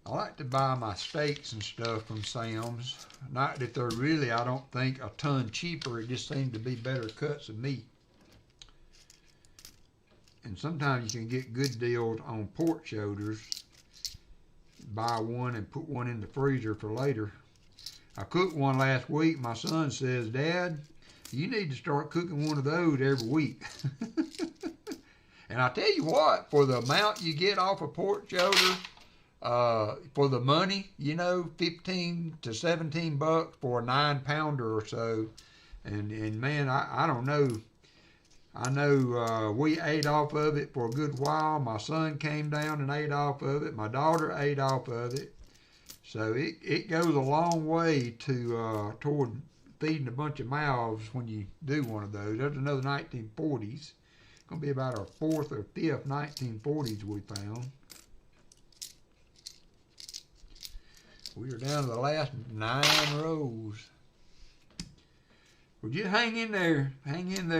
I like to buy my steaks and stuff from Sam's. Not that they're really, I don't think, a ton cheaper. It just seems to be better cuts of meat. And sometimes you can get good deals on pork shoulders. Buy one and put one in the freezer for later. I cooked one last week. My son says, Dad, you need to start cooking one of those every week. And I tell you what, for the amount you get off a pork shoulder, for the money, 15 to 17 bucks for a 9-pounder or so. And man, I don't know. I know we ate off of it for a good while. My son came down and ate off of it. My daughter ate off of it. So it goes a long way toward feeding a bunch of mouths when you do one of those. There's another 1940s. It's going to be about our 4th or 5th 1940s we found. We are down to the last 9 rows. Well, just hang in there,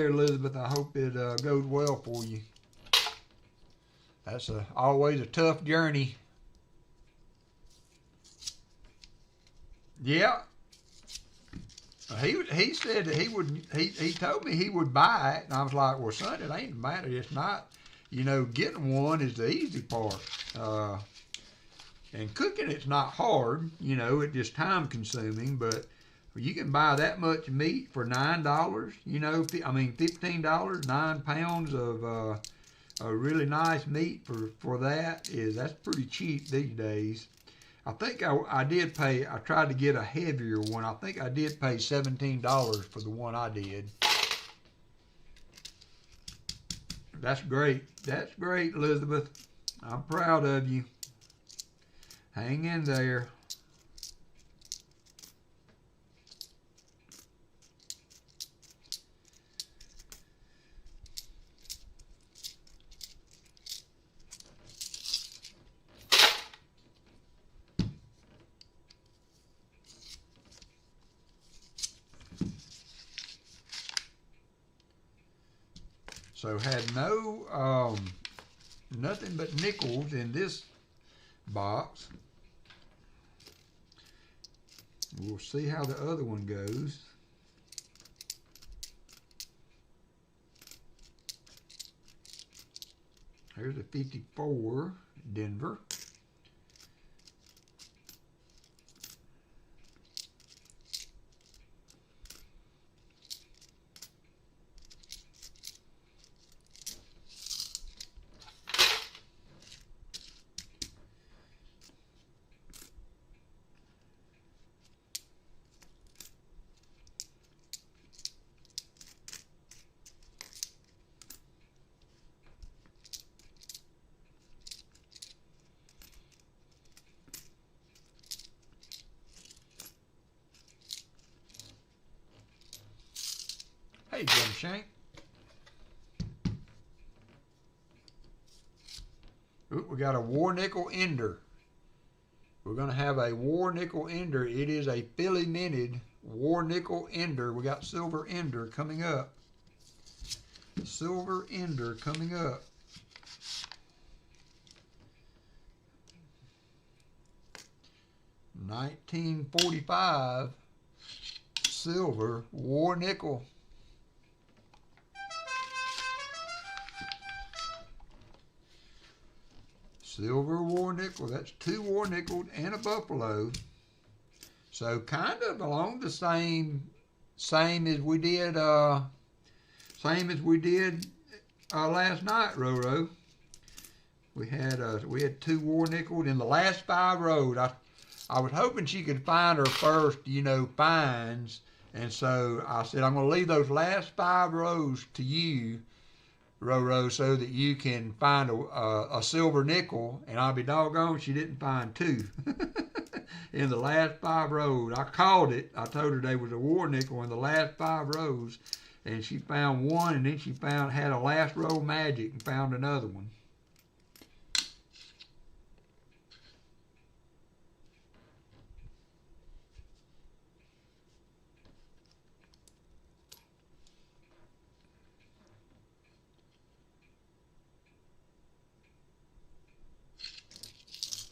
Elizabeth. I hope it goes well for you. That's always a tough journey. Yeah. He said that he would. He told me he would buy it, and I was like, well, son, it ain't the matter. It's not. You know, getting one is the easy part. And cooking it's not hard. You know, it's just time consuming. But you can buy that much meat for $9. You know, $15. 9 pounds of a really nice meat for that's pretty cheap these days. I think I did pay. I tried to get a heavier one. I think I did pay $17 for the one I did. That's great. That's great, Elizabeth. I'm proud of you. Hang in there. So had nothing but nickels in this box. We'll see how the other one goes. Here's a 54 Denver. Hey, Jim Shank. Ooh, we got a war nickel ender. We're going to have a war nickel ender. It is a Philly minted war nickel ender. We got silver ender coming up. Silver ender coming up. $19.45 silver war nickel. Silver war nickel. That's 2 war nickels and a buffalo. So kind of along the same as we did last night, Roro. We had 2 war nickels in the last 5 rows. I was hoping she could find her first, finds, and so I said I'm going to leave those last 5 rows to you, Roro, so that you can find a silver nickel, and I'll be doggone she didn't find 2 in the last 5 rows. I called it. I told her there was a war nickel in the last 5 rows, and she found 1, and then she had a last row magic and found another one.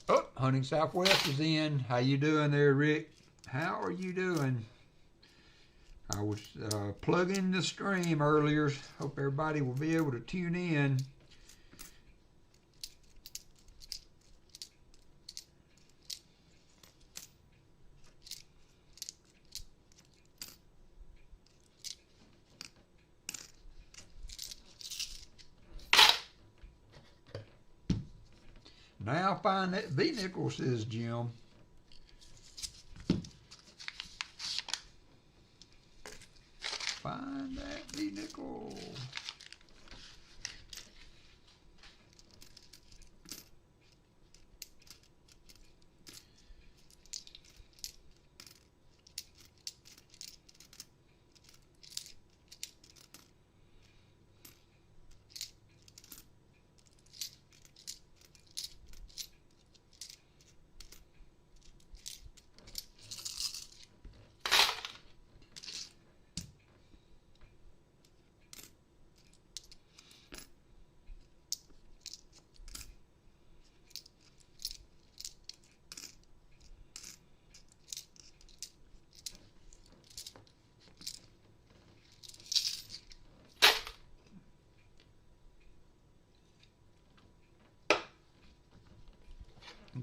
Oh, Hunting Southwest is in. How you doing there, Rick? How are you doing? I was plugging the stream earlier. Hope everybody will be able to tune in. Now find that V-nickel, says Jim. Find that V-nickel.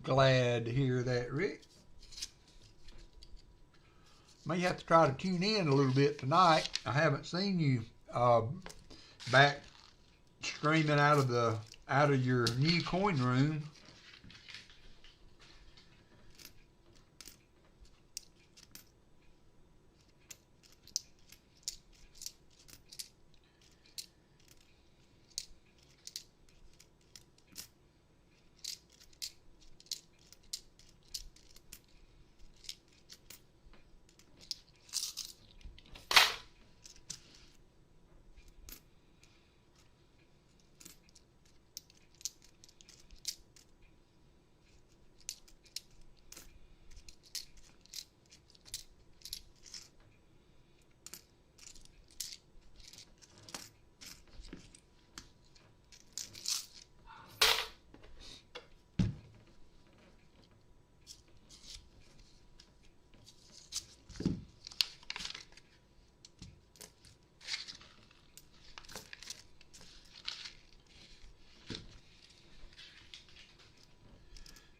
Glad to hear that, Rick. May have to try to tune in a little bit tonight. I haven't seen you back streaming out of your new coin room.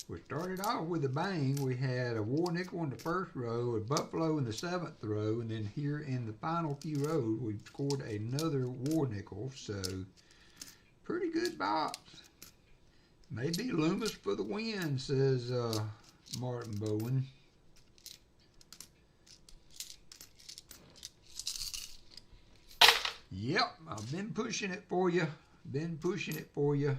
We started off with a bang. We had a war nickel in the first row, a buffalo in the 7th row, and then here in the final few rows, we scored another war nickel. So, pretty good box. Maybe Loomis for the win, says Martin Bowen. Yep, I've been pushing it for you. Been pushing it for you.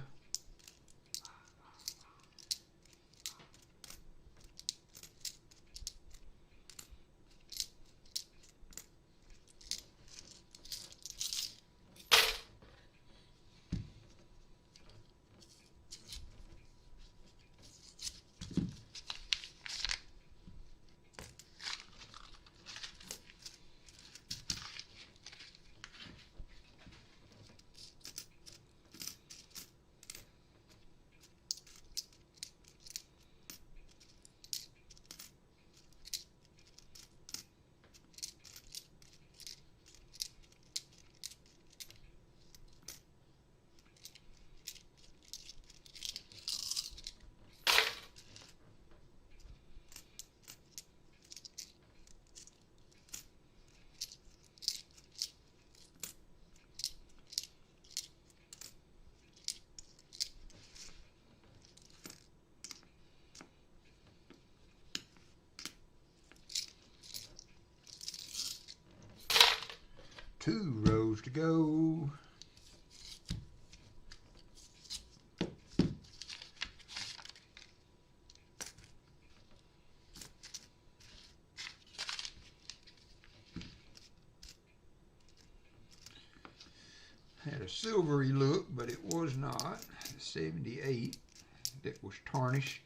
Two rows to go. Had a silvery look, but it was not. 78 that was tarnished.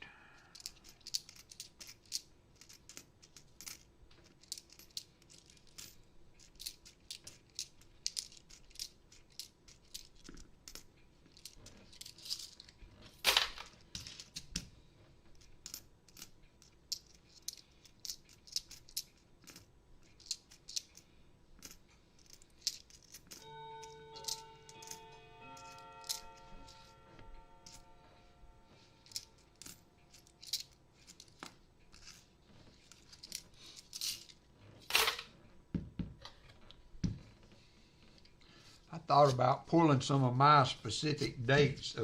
Thought about pulling some of my specific dates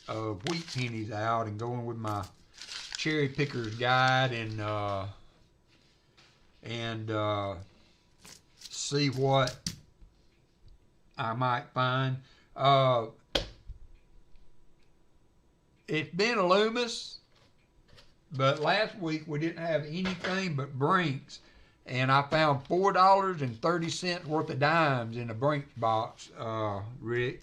of wheat pennies out and going with my cherry picker's guide and see what I might find. It's been a Loomis, but last week we didn't have anything but Brinks. And I found $4.30 worth of dimes in the Brinks box, Rick.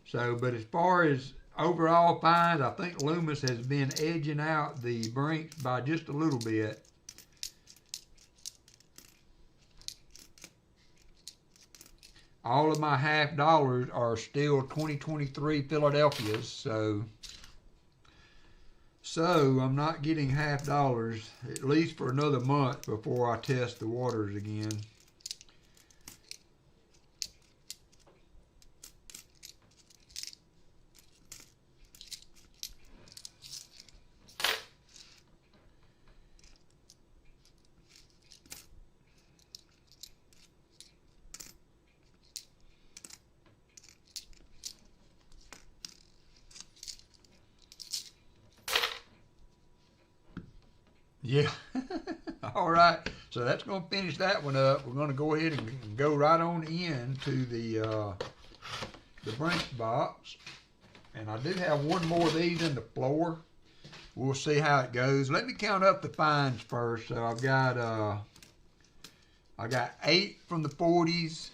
So, but as far as overall finds, I think Loomis has been edging out the Brinks by just a little bit. All of my half dollars are still 2023 Philadelphia's, so I'm not getting half dollars, at least for another month before I test the waters again. Yeah. All right. So that's going to finish that one up. We're going to go ahead and go right on into the Brinks box. And I do have one more of these in the floor. We'll see how it goes. Let me count up the fines first. So I've got I got 8 from the 40s.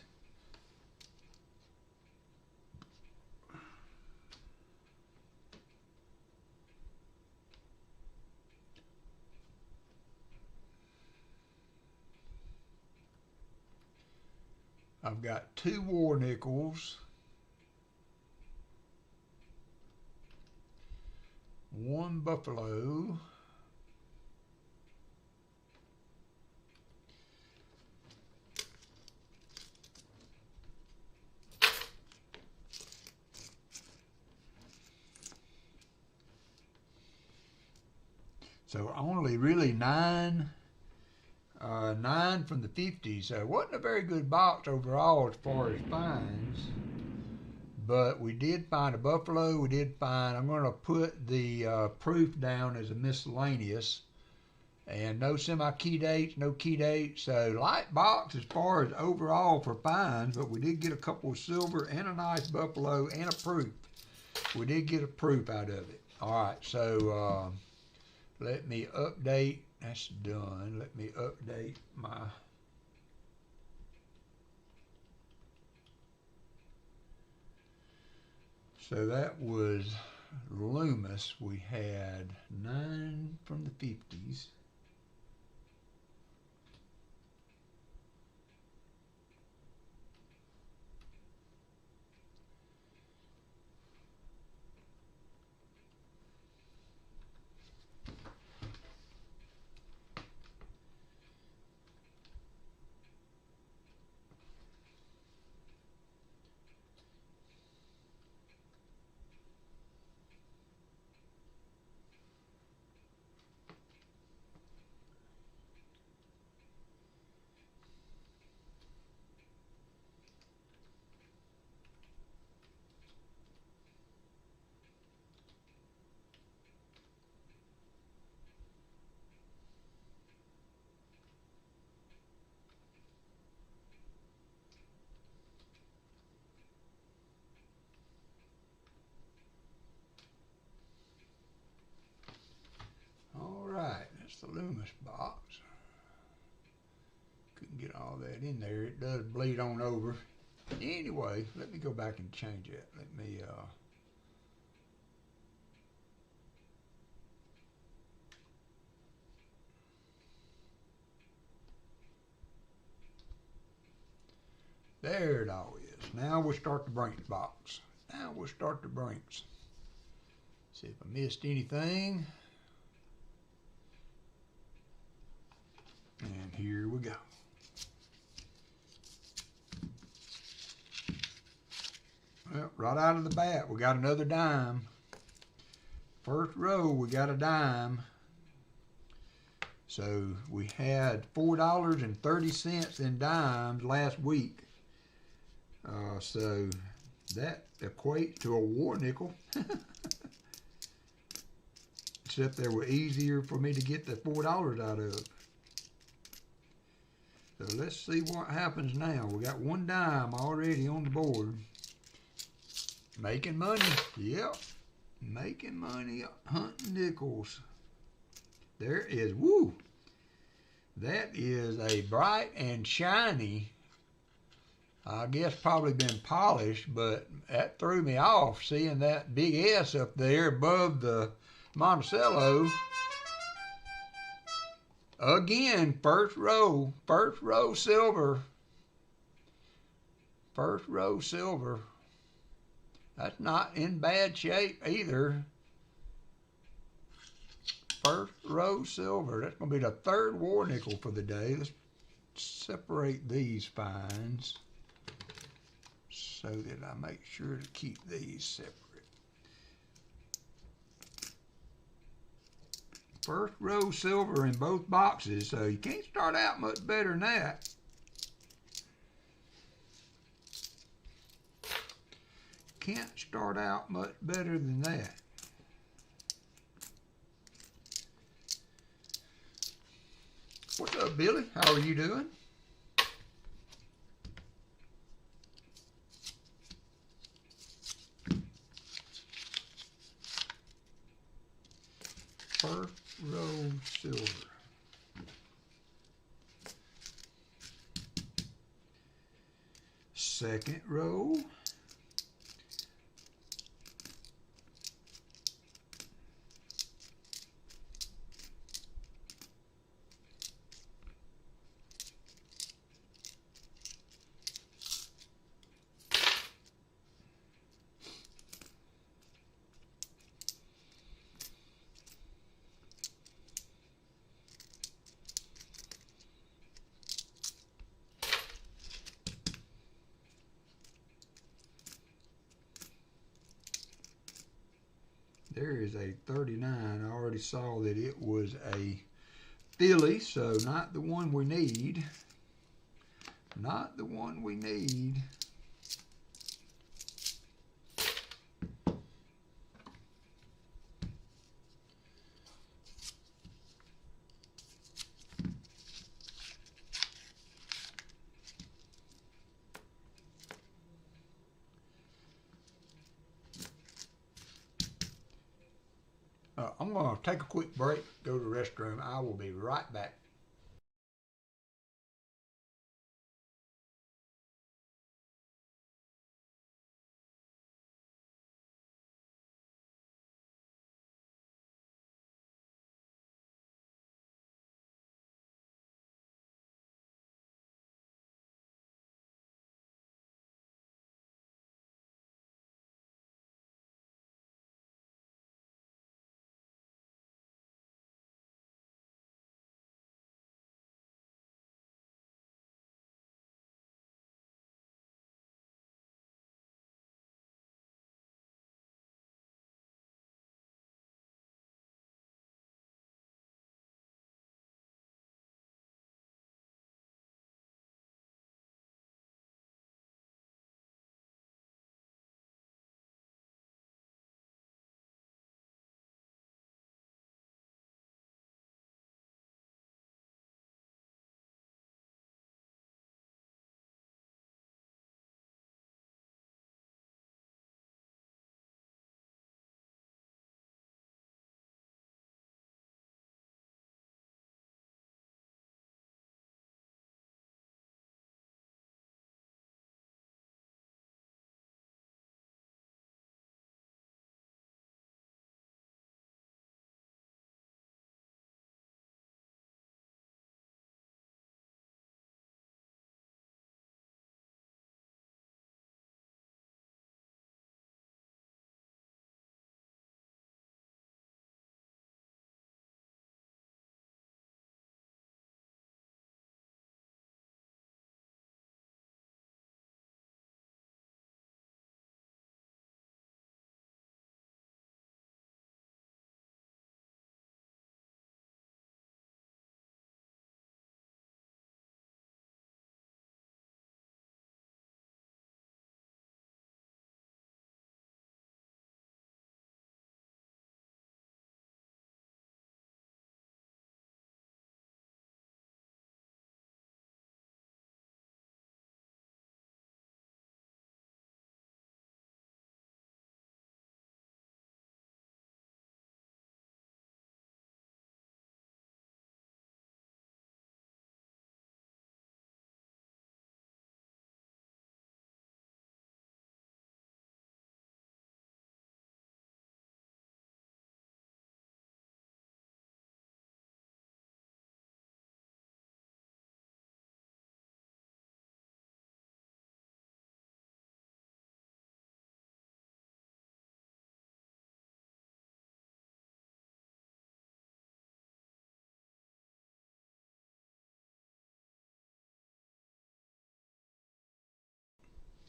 I've got 2 war nickels, 1 buffalo, so only really 9 from the 50s. So it wasn't a very good box overall as far as finds. But we did find a buffalo. We did find, I'm going to put the proof down as a miscellaneous. And no semi-key dates, no key dates. So light box as far as overall for finds, but we did get a couple of silver and a nice buffalo and a proof. We did get a proof out of it. All right, so let me update. That's done. Let me update my... So that was Loomis. We had 9 from the 50s. That's the Loomis box. Couldn't get all that in there. It does bleed on over. Anyway, let me go back and change it. Let me there it all is. Now we'll start the Brinks box. Now we'll start the Brinks. See if I missed anything. And here we go. Well, right out of the bat, we got another dime. First row, we got a dime. So we had $4.30 in dimes last week. So that equates to a war nickel. Except they were easier for me to get the $4 out of. So let's see what happens now. We got one dime already on the board. Making money. Yep. Making money hunting nickels. There is, woo. That is a bright and shiny. I guess probably been polished, but that threw me off seeing that big S up there above the Monticello. Again, first row silver. First row silver. That's not in bad shape either. First row silver. That's going to be the third war nickel for the day. Let's separate these fines so that I make sure to keep these separate. First row silver in both boxes, so you can't start out much better than that. Can't start out much better than that. up, Billy? How are you doing? First row silver. Second row. There is a 39. I already saw that it was a Philly, so not the one we need. Not the one we need. I'm going to take a quick break, go to the restroom. I will be right back.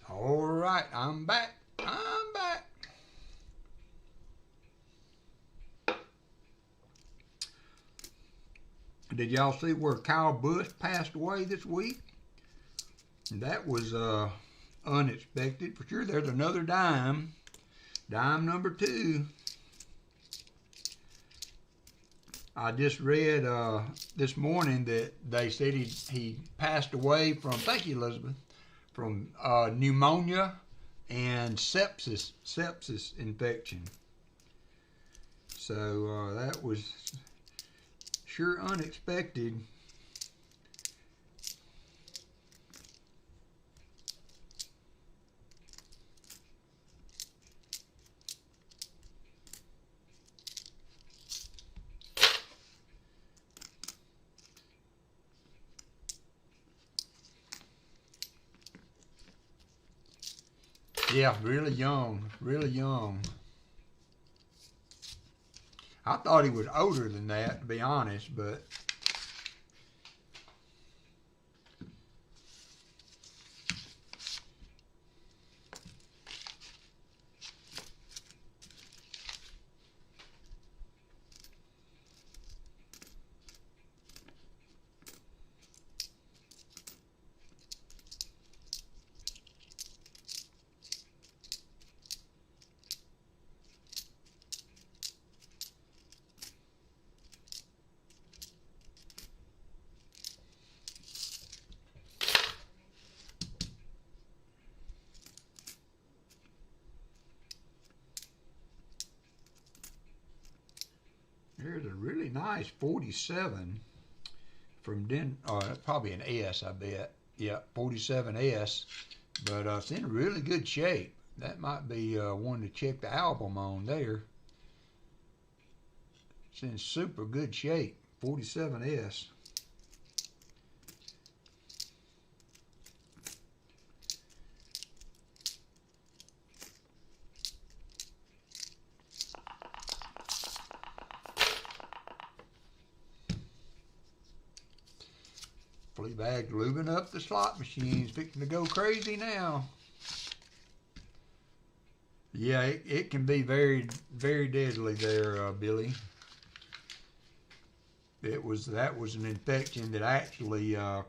All right, I'm back. I'm back. Did y'all see where Kyle Busch passed away this week? That was unexpected. For sure, there's another dime. Dime number 2. I just read this morning that they said he passed away from, thank you, Elizabeth, from pneumonia and sepsis infection. So that was sure unexpected. Yeah, really young, really young. I thought he was older than that, to be honest, but there's a really nice 47 from probably an S, I bet. Yeah, 47S, but it's in really good shape. That might be one to check the album on there. It's in super good shape, 47S. Fleabag lubing up the slot machines, fixing to go crazy now. Yeah, it can be very, very deadly there, Billy. That was an infection that actually, that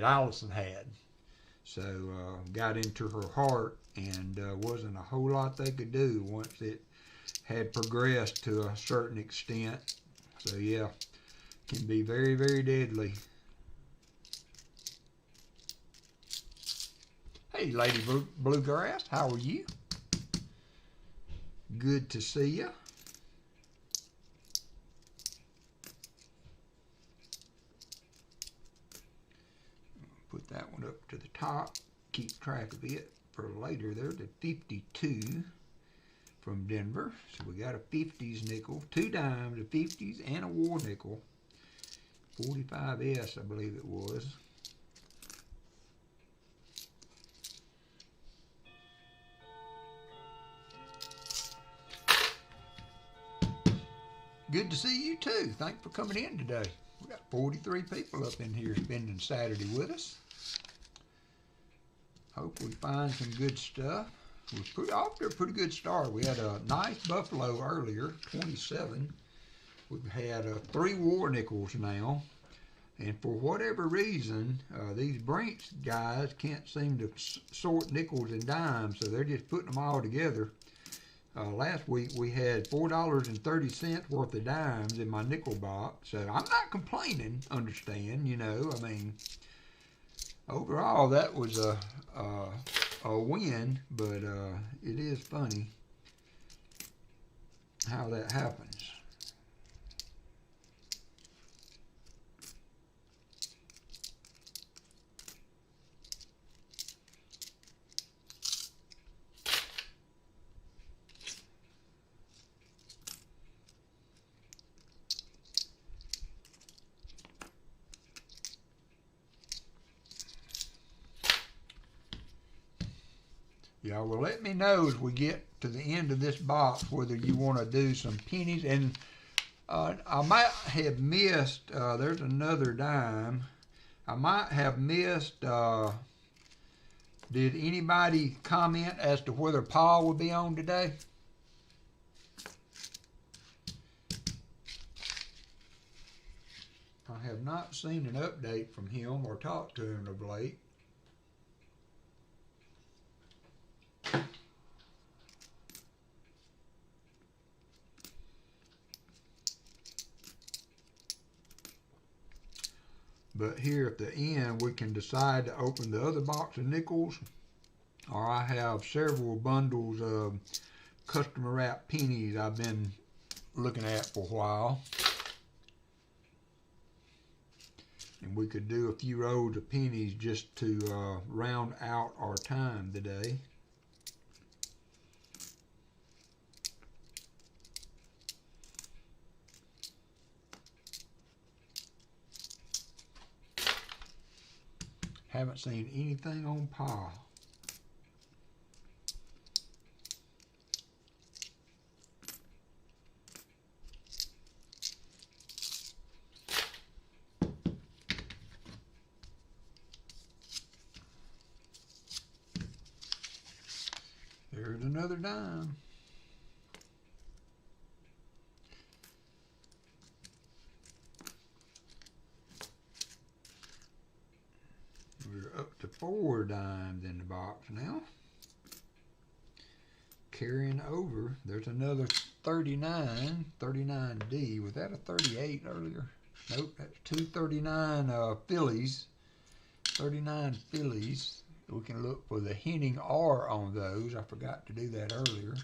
Allison had. So got into her heart, and wasn't a whole lot they could do once it had progressed to a certain extent. So yeah, can be very, very deadly. Hey, Lady Bluegrass, how are you? Good to see you. Put that one up to the top. Keep track of it for later. There's the 52 from Denver. So we got a 50s nickel, 2 dimes, a 50s, and a war nickel. 45S, I believe it was. Good to see you too. Thanks for coming in today. We got 43 people up in here spending Saturday with us. Hope we find some good stuff. We're off to a pretty good start. We had a nice buffalo earlier, 27. We've had 3 war nickels now. And for whatever reason, these Brinks guys can't seem to sort nickels and dimes, so they're just putting them all together. Last week we had $4.30 worth of dimes in my nickel box, so I'm not complaining, understand, I mean, overall that was a win, but it is funny how that happens. Y'all will let me know as we get to the end of this box whether you want to do some pennies. And I might have missed, there's another dime. I might have missed, did anybody comment as to whether Paul will be on today? I have not seen an update from him or talked to him of late. But here at the end, we can decide to open the other box of nickels, or I have several bundles of customer wrap pennies I've been looking at for a while. And we could do a few rows of pennies just to round out our time today. Haven't seen anything on pile. There's another dime. We're up to 4 dimes in the box now. Carrying over, there's another 39, 39D. Was that a 38 earlier? Nope, that's 239 Phillies. 39 Phillies. We can look for the hinting R on those. I forgot to do that earlier.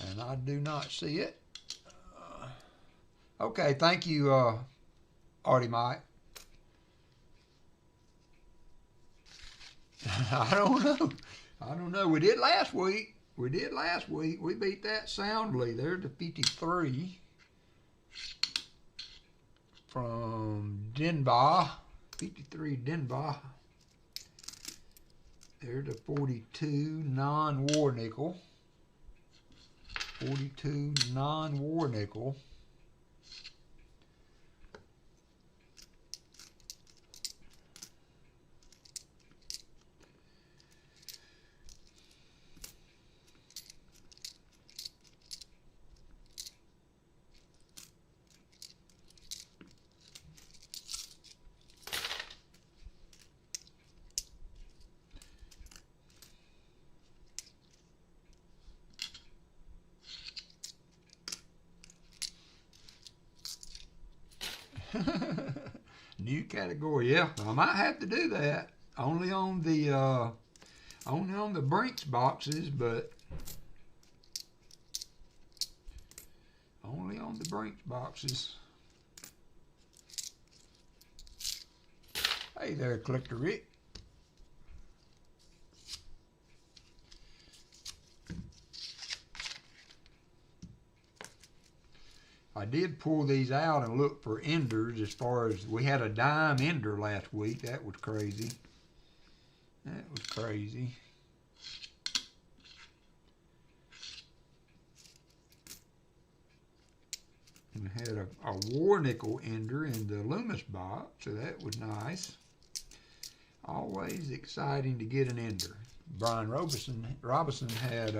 And I do not see it. Okay, thank you, Artie Mike. I don't know. I don't know. We did last week. We beat that soundly. There's the 53 from Denver. 53 Denver. There's the 42 non-war nickel. 42 non-war nickel. New category, yeah. I might have to do that. Only on the Brinks boxes, but only on the Brinks boxes. Hey there, Collector Rick. I did pull these out and look for enders. As far as we had a dime ender last week. That was crazy. That was crazy. And we had a war nickel ender in the Loomis box, so that was nice. Always exciting to get an ender. Brian Robinson had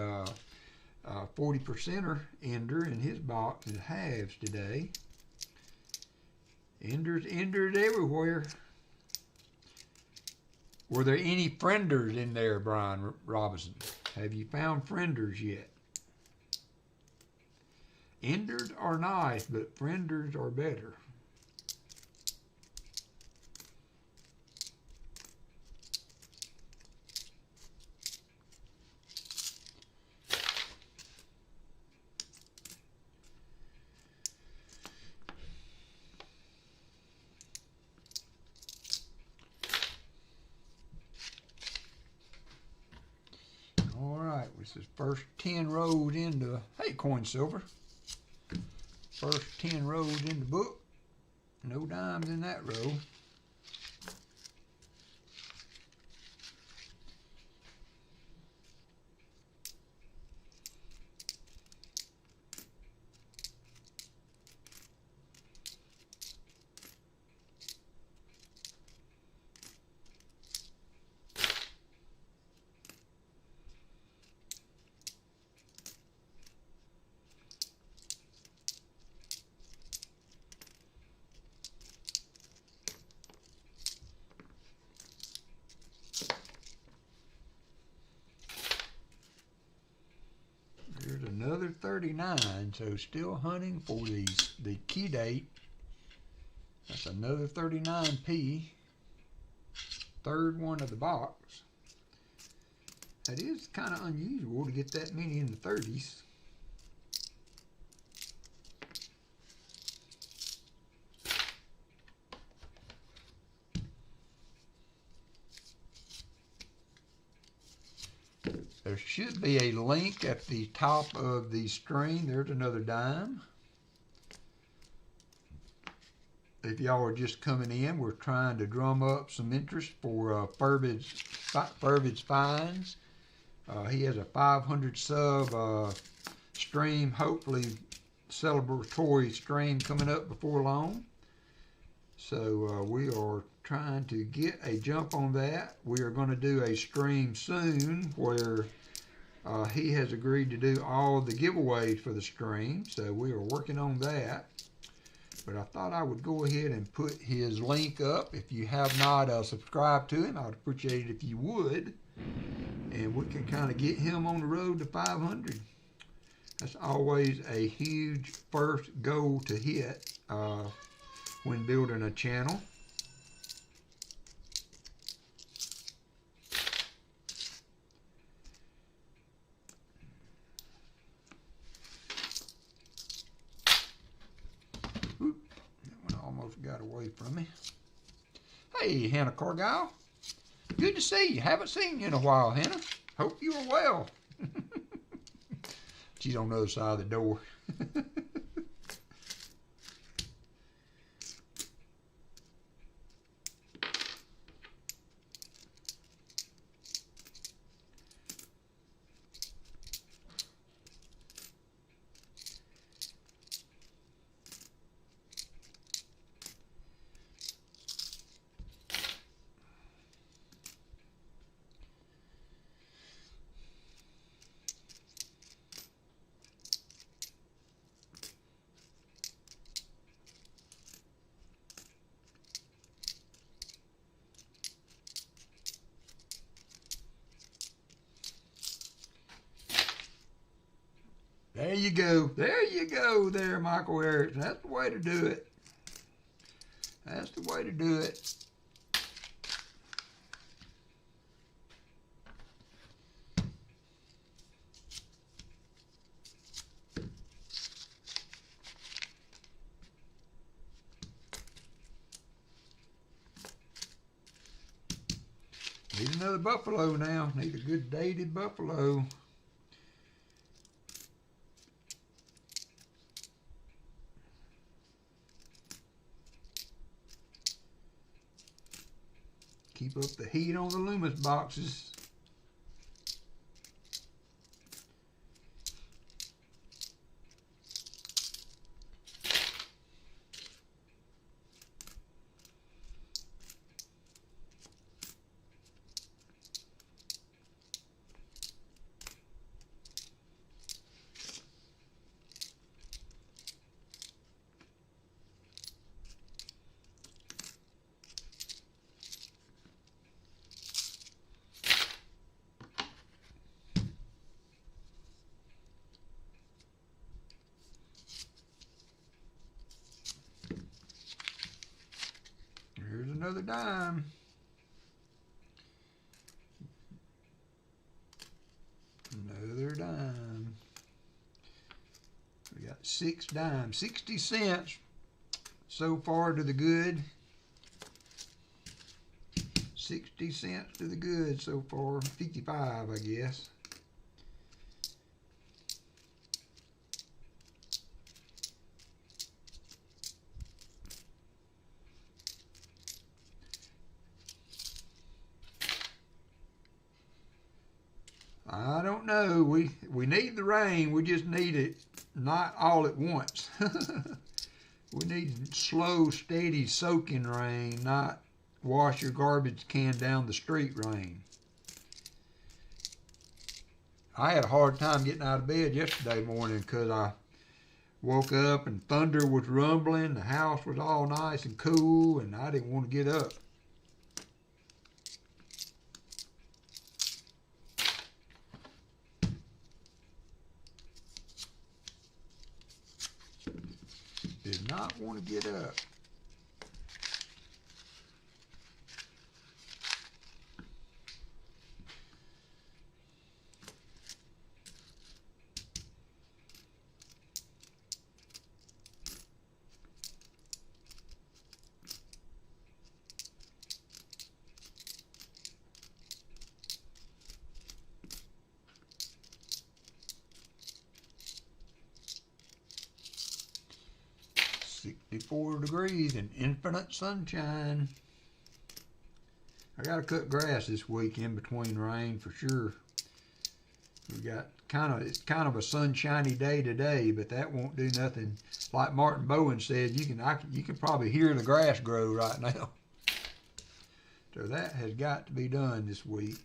40%er ender in his box in halves today. Enders everywhere. Were there any frienders in there, Brian Robinson? Have you found frienders yet? Enders are nice, but frienders are better. This is first 10 rows into, hey, coin silver. First 10 rows in the book. No dimes in that row. Another 39, so still hunting for the key date. That's another 39p. Third one of the box. That is kind of unusual to get that many in the 30s. There should be a link at the top of the screen. There's another dime. If y'all are just coming in, we're trying to drum up some interest for Furvid's Finds. He has a 500 sub stream, hopefully celebratory stream coming up before long. So we are trying to get a jump on that. We are going to do a stream soon where he has agreed to do all the giveaways for the stream. So we are working on that. But I thought I would go ahead and put his link up. If you have not subscribed to him, I would appreciate it if you would. And we can kind of get him on the road to 500. That's always a huge first goal to hit when building a channel. Oop, that one almost got away from me. Hey, Hannah Cargile. Good to see you. Haven't seen you in a while, Hannah. Hope you are well. She's on the other side of the door. There you go. There you go there, Michael Erickson. That's the way to do it. That's the way to do it. Need another buffalo now. Need a good dated buffalo. Keep up the heat on the Loomis boxes. Here's another dime. Another dime. We got 6 dimes, 60 cents so far to the good. 60 cents to the good so far. 55, I guess. I don't know. We need the rain. We just need it not all at once. We need slow, steady, soaking rain, not wash your garbage can down the street rain. I had a hard time getting out of bed yesterday morning because I woke up and thunder was rumbling. The house was all nice and cool, and I didn't want to get up. Did not want to get up. 54 degrees and infinite sunshine. I gotta cut grass this week in between rain for sure. We got it's kind of a sunshiny day today, but that won't do nothing. Like Martin Bowen said, you can probably hear the grass grow right now. So that has got to be done this week.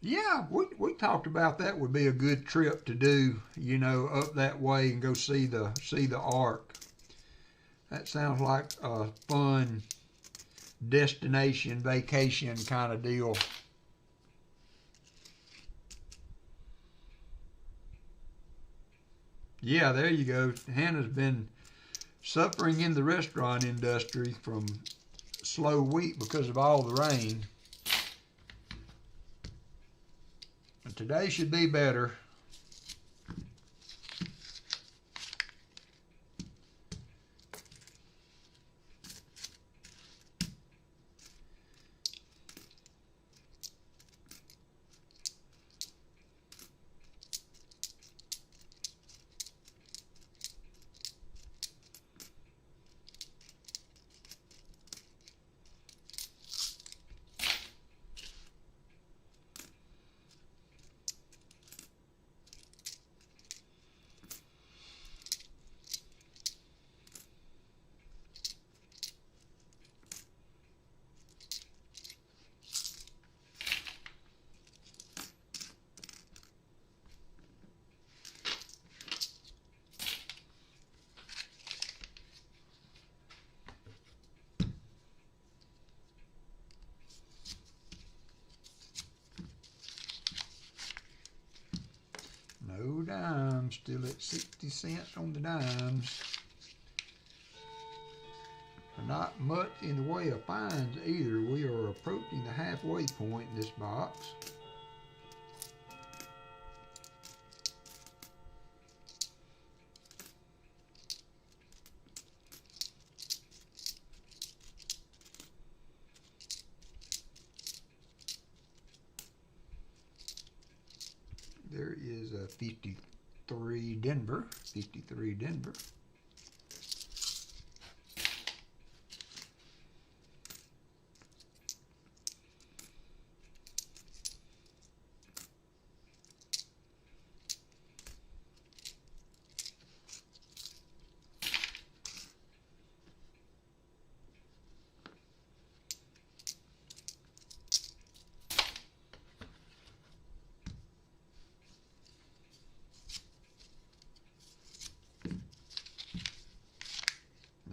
Yeah, we talked about that would be a good trip to do, you know, up that way and go see the Ark. That sounds like a fun destination vacation kind of deal. Yeah, there you go. Hannah's been suffering in the restaurant industry from slow week because of all the rain. And today should be better. No dimes, still at 60 cents on the dimes. Not much in the way of fines either. We are approaching the halfway point in this box. There is a 53 Denver.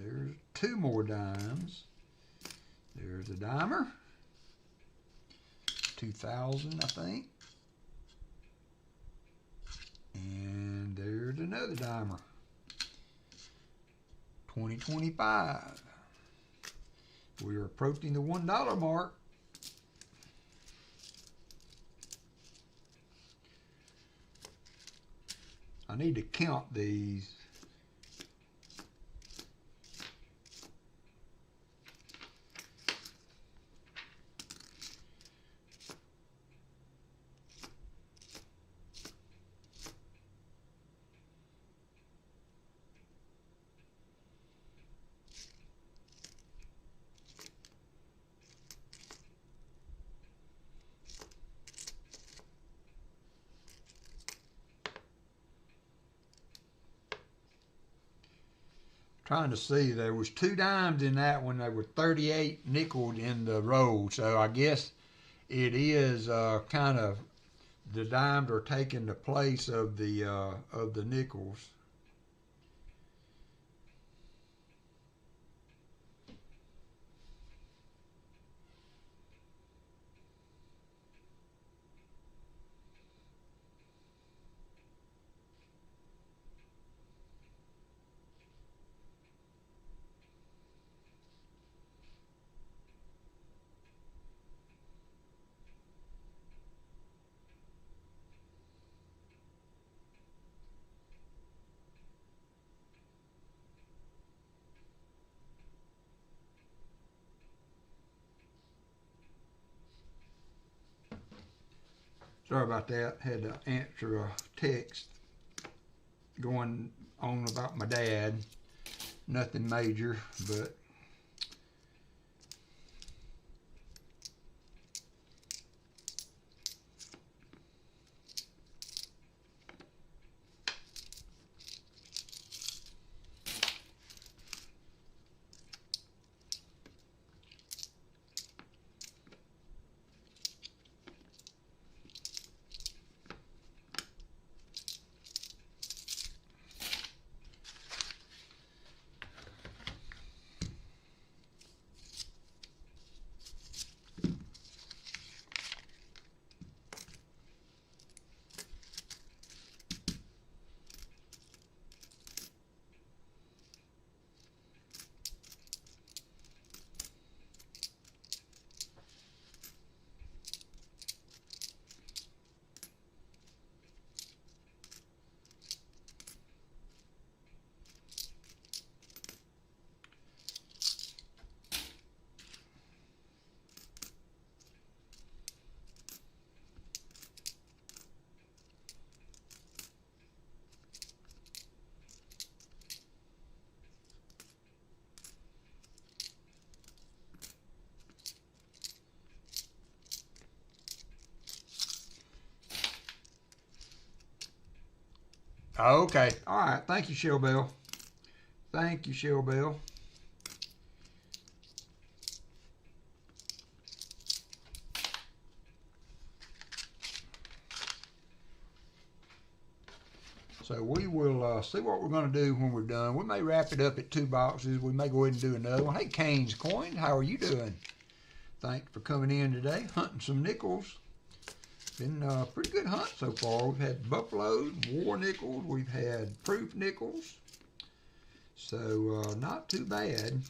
There's two more dimes. There's a dimer. 2000, I think. And there's another dimer. 2025. We are approaching the $1 mark. I need to count these. Trying to see, there was 2 dimes in that one. There were 38 nickeled in the roll, so I guess it is kind of, the dimes are taking the place of the nickels. Sorry about that. Had to answer a text going on about my dad. Nothing major, but okay. All right. Thank you, Shell Bell. Thank you, Shell Bell. So we will see what we're going to do when we're done. We may wrap it up at 2 boxes. We may go ahead and do another one. Hey, Cane's Coin, how are you doing? Thanks for coming in today, hunting some nickels. Been a pretty good hunt so far. We've had buffaloes, war nickels. We've had proof nickels. So not too bad.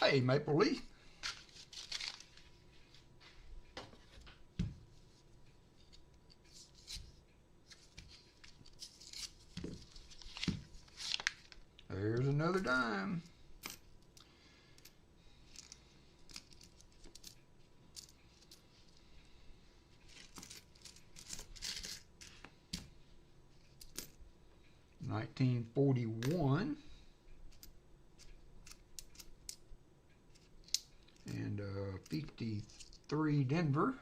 Hey, Maple Leaf. There's another dime. $19.41. 53 Denver.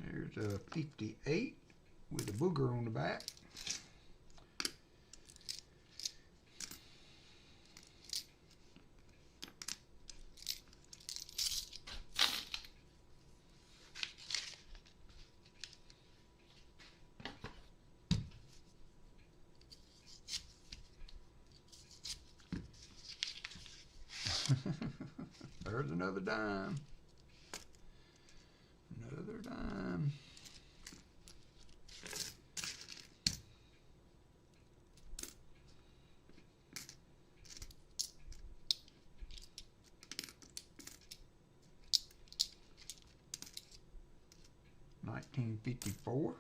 There's a 58 with a booger on the back. There's another dime. Another dime. $19.54.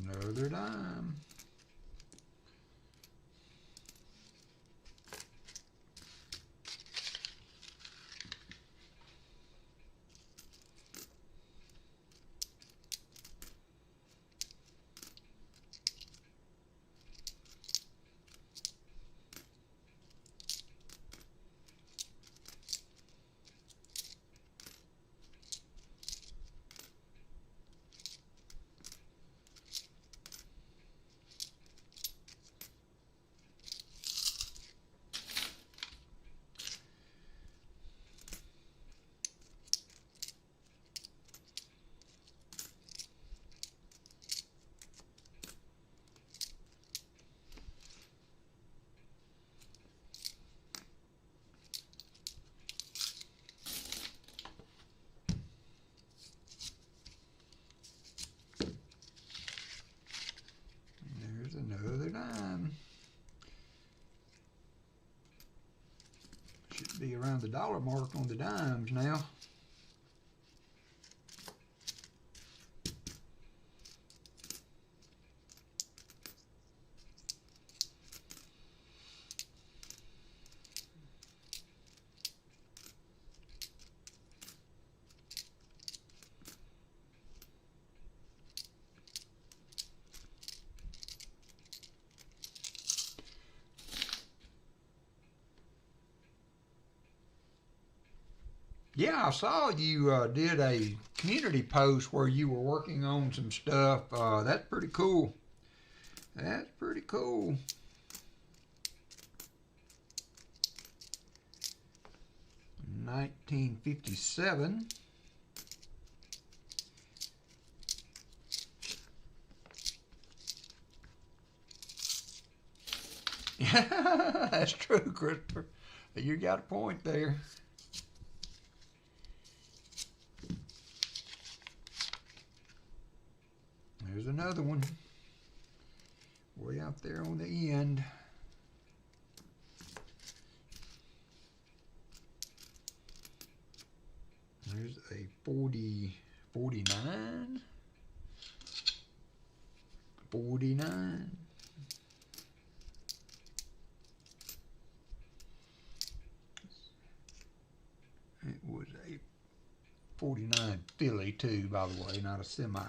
Another dime. Another dime. Should be around the dollar mark on the dimes now. Yeah, I saw you did a community post where you were working on some stuff. That's pretty cool. That's pretty cool. $19.57. That's true, Christopher. You got a point there. There's another one. Way out there on the end. There's a 49. 49. It was a 49 Philly too, by the way, not a semi.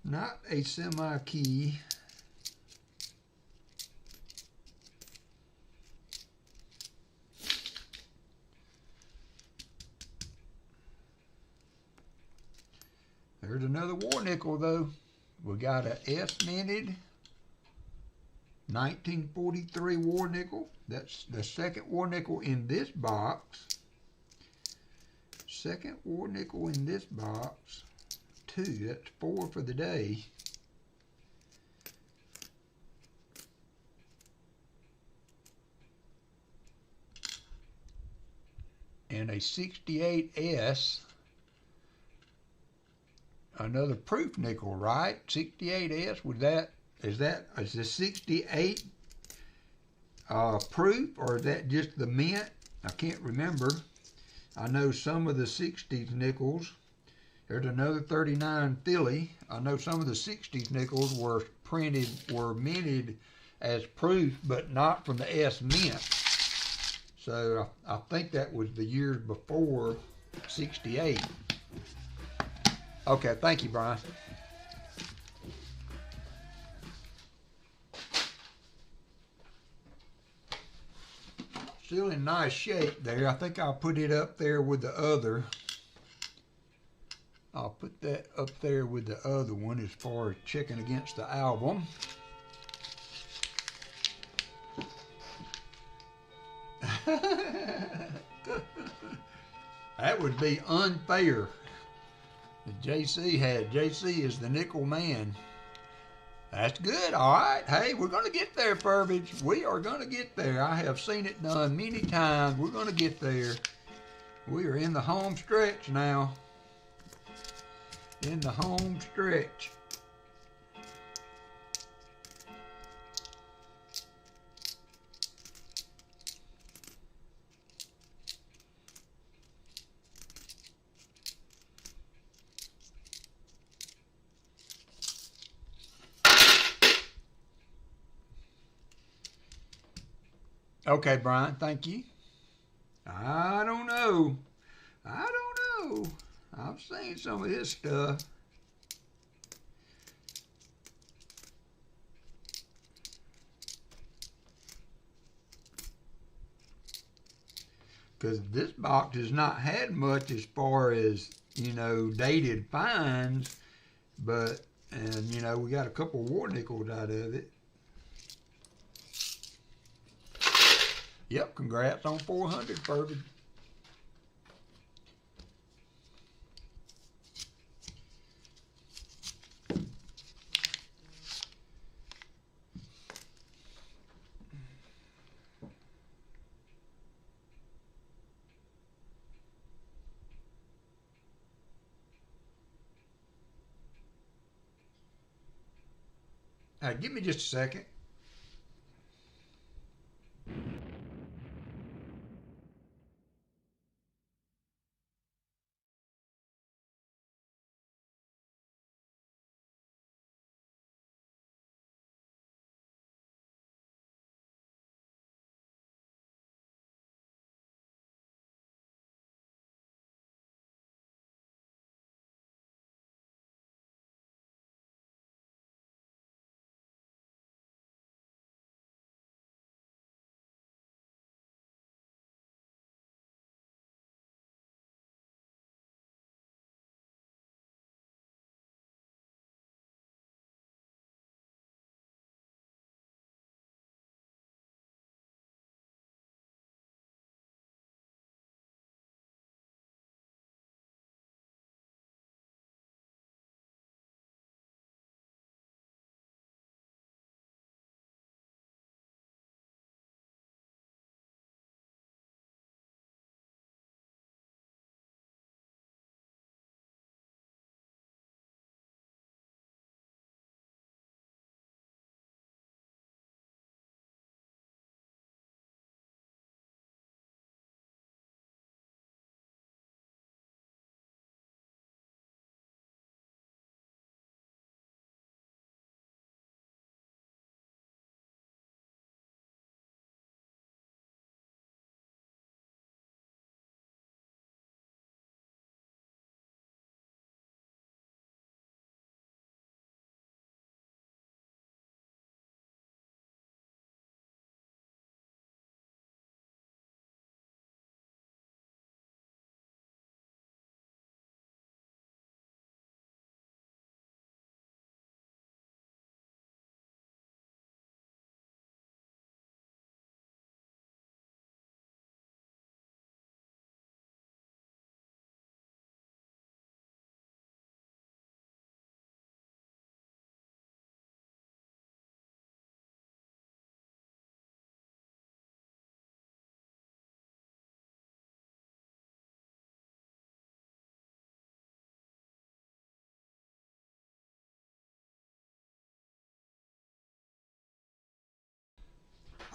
Not a semi key. There's another war nickel though. We got a S minted 1943 war nickel. That's the second war nickel in this box. Second war nickel in this box. 2, that's 4 for the day. And a 68S. Another proof nickel, right? 68S, is the 68 proof, or is that just the mint? I can't remember. I know some of the 60s nickels. There's another 39 Philly. I know some of the 60s nickels were minted as proof, but not from the S mint. So I think that was the years before 68. Okay, thank you, Brian. Still in nice shape there. I think I'll put it up there with the other. I'll put that up there with the other one as far as checking against the album. That would be unfair. JC is the nickel man. That's good, all right. Hey, we're going to get there, Furbage. We are going to get there. I have seen it done many times. We're going to get there. We are in the home stretch now. In the home stretch. Okay, Brian, thank you. I don't know. I've seen some of this stuff. Because this box has not had much as far as, dated finds, and we got a couple war nickels out of it. Yep, congrats on 400, Furbage. Give me just a second.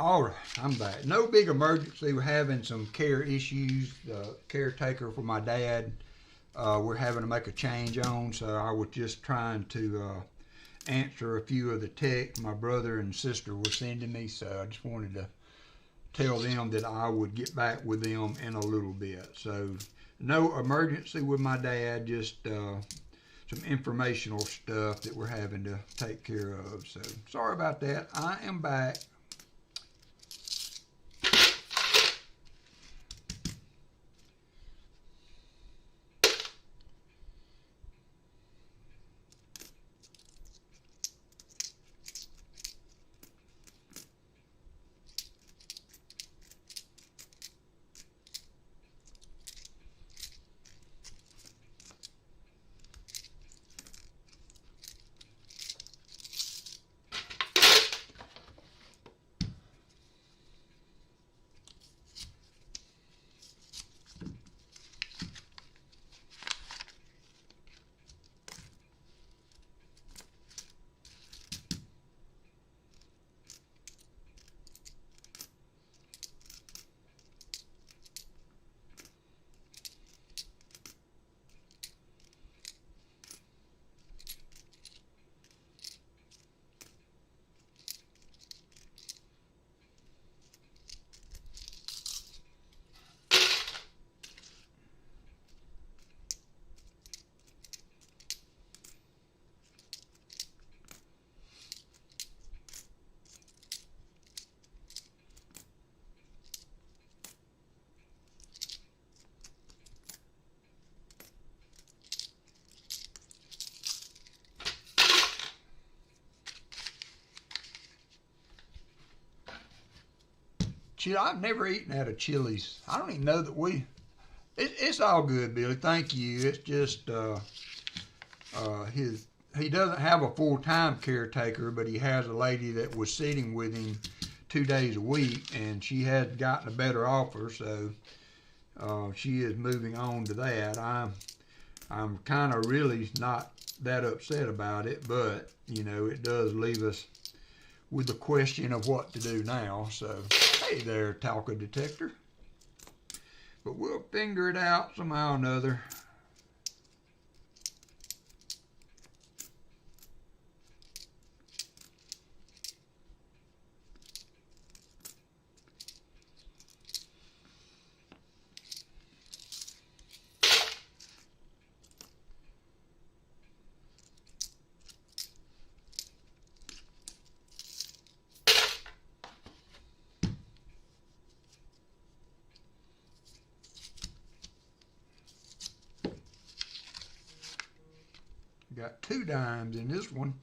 All right, I'm back. No big emergency. We're having some care issues. The caretaker for my dad, we're having to make a change on, so I was just trying to answer a few of the texts my brother and sister were sending me, so I just wanted to tell them that I would get back with them in a little bit. So no emergency with my dad, just some informational stuff that we're having to take care of. So sorry about that. I am back. I've never eaten at a Chili's. I don't even know that it's all good, Billy. Thank you. It's just he doesn't have a full-time caretaker, but he has a lady that was sitting with him 2 days a week, and she had gotten a better offer, so she is moving on to that. I'm kind of really not that upset about it, but you know, it does leave us with the question of what to do now. So hey there, talcum detector. But we'll figure it out somehow or another. Got 2 dimes in this one.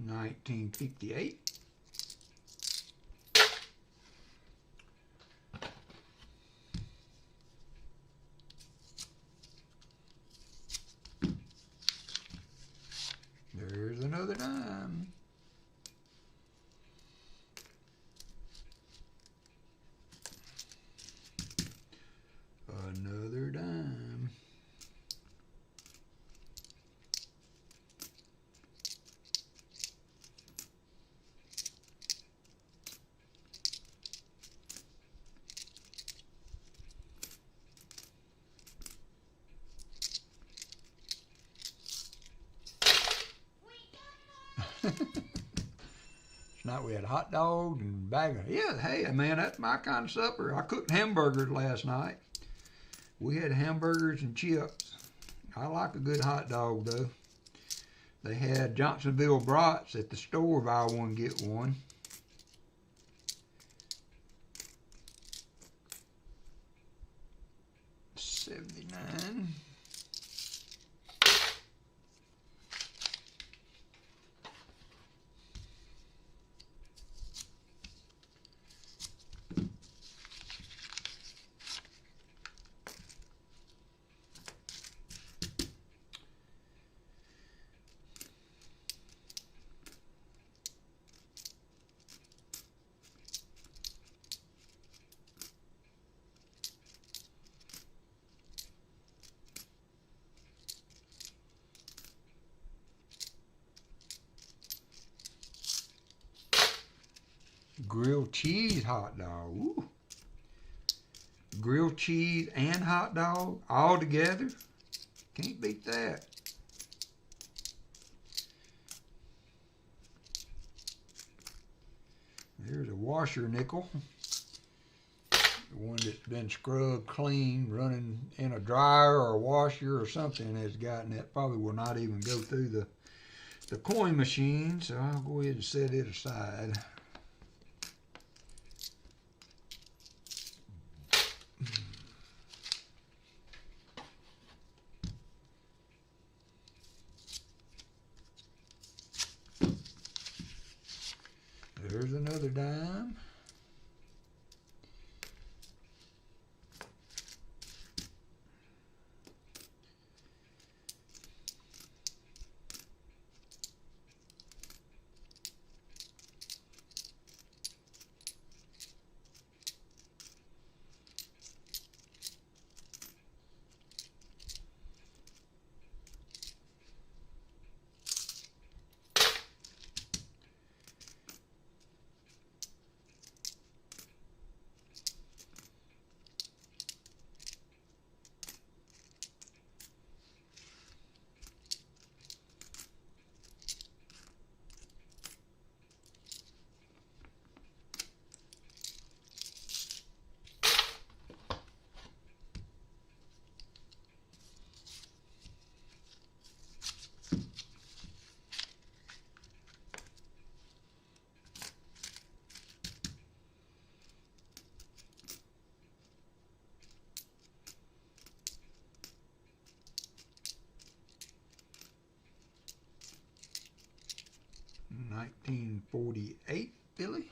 1958. There's another dime. Another dime. Tonight we had hot dogs and a bag of, yeah, hey, man, that's my kind of supper. I cooked hamburgers last night. We had hamburgers and chips. I like a good hot dog, though. They had Johnsonville brats at the store, buy one, get one. $79. Grilled cheese hot dog. Ooh. Grilled cheese and hot dog all together. Can't beat that. There's a washer nickel. The one that's been scrubbed clean, running in a dryer or a washer or something has gotten that. Probably will not even go through the coin machine, so I'll go ahead and set it aside. There's another dime. $19.48 Philly.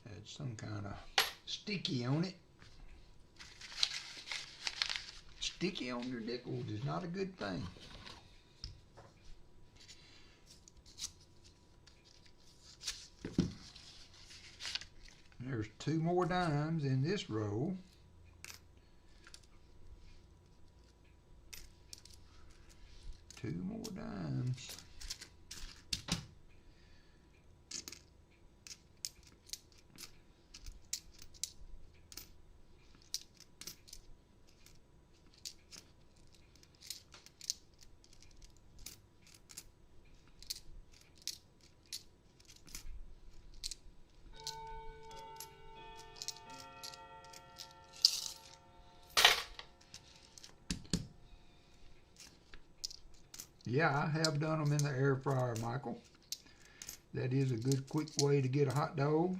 Had some kind of sticky on it. Sticky on your nickels is not a good thing. There's two more dimes in this row. More dimes. Yeah, I have done them in the air fryer, Michael. That is a good, quick way to get a hot dog.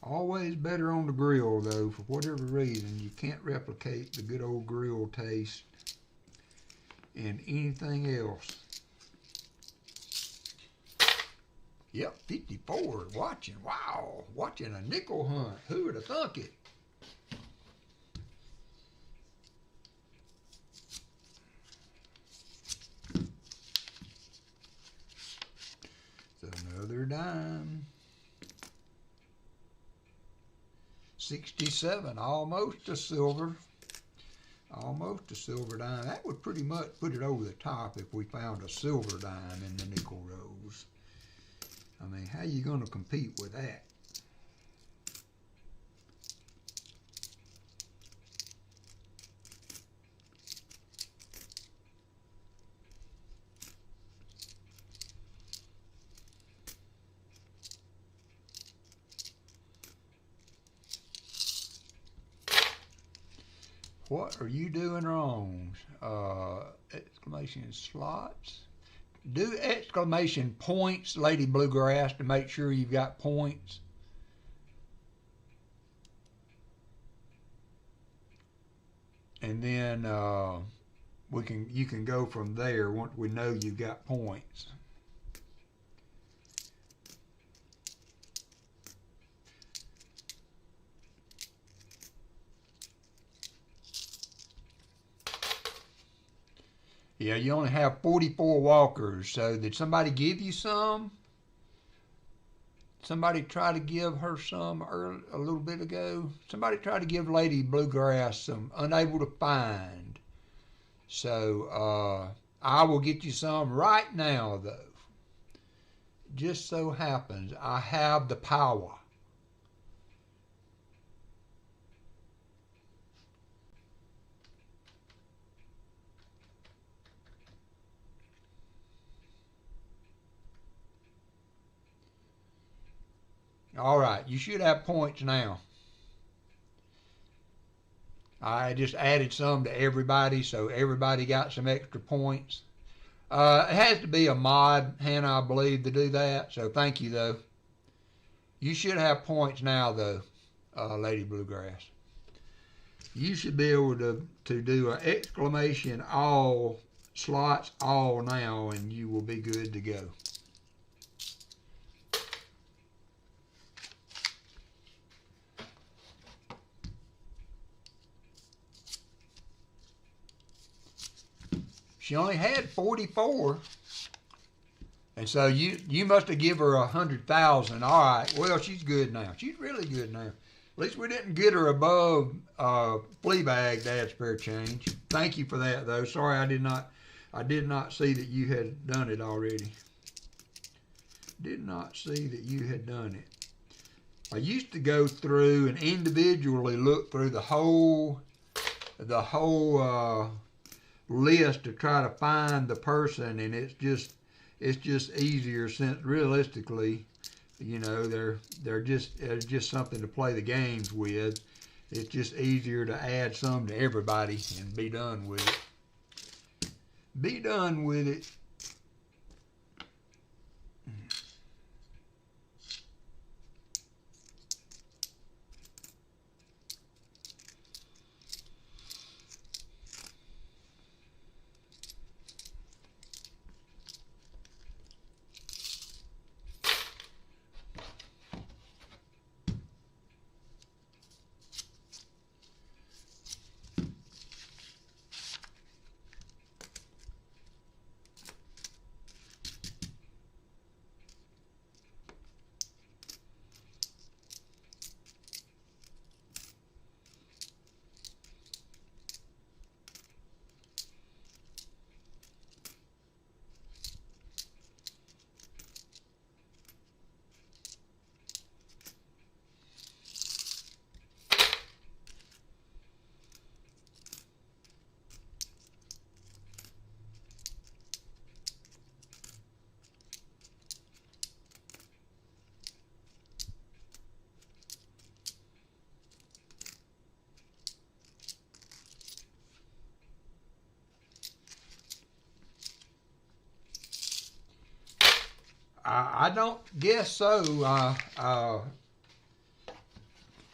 Always better on the grill, though, for whatever reason. You can't replicate the good old grill taste in anything else. Yep, 54 watching. Wow, watching a nickel hunt. Who would have thunk it? Another dime. 67, almost a silver. Almost a silver dime. That would pretty much put it over the top if we found a silver dime in the nickel rows. I mean, how you going to compete with that? What are you doing wrong? Exclamation slots. Do exclamation points, Lady Bluegrass, to make sure you've got points. And then you can go from there once we know you've got points. Yeah, you only have 44 walkers. So did somebody give you some? Somebody try to give her some a little bit ago? Somebody tried to give Lady Bluegrass some. Unable to find. So I will get you some right now, though. Just so happens I have the power. All right, you should have points now. I just added some to everybody, so everybody got some extra points. It has to be a mod, Hannah, I believe, to do that, so thank you, though. You should have points now, though, Lady Bluegrass. You should be able to do an exclamation all, slots all now, and you will be good to go. She only had 44. And so you must have given her 100,000. All right. Well, she's good now. She's really good now. At least we didn't get her above Fleabag. That's fair change. Thank you for that, though. Sorry, I did not see that you had done it already. Did not see that you had done it. I used to go through and individually look through the whole list to try to find the person, and it's just easier since realistically, you know, they're just something to play the games with. It's just easier to add some to everybody and be done with it. Be done with it. I don't guess so. I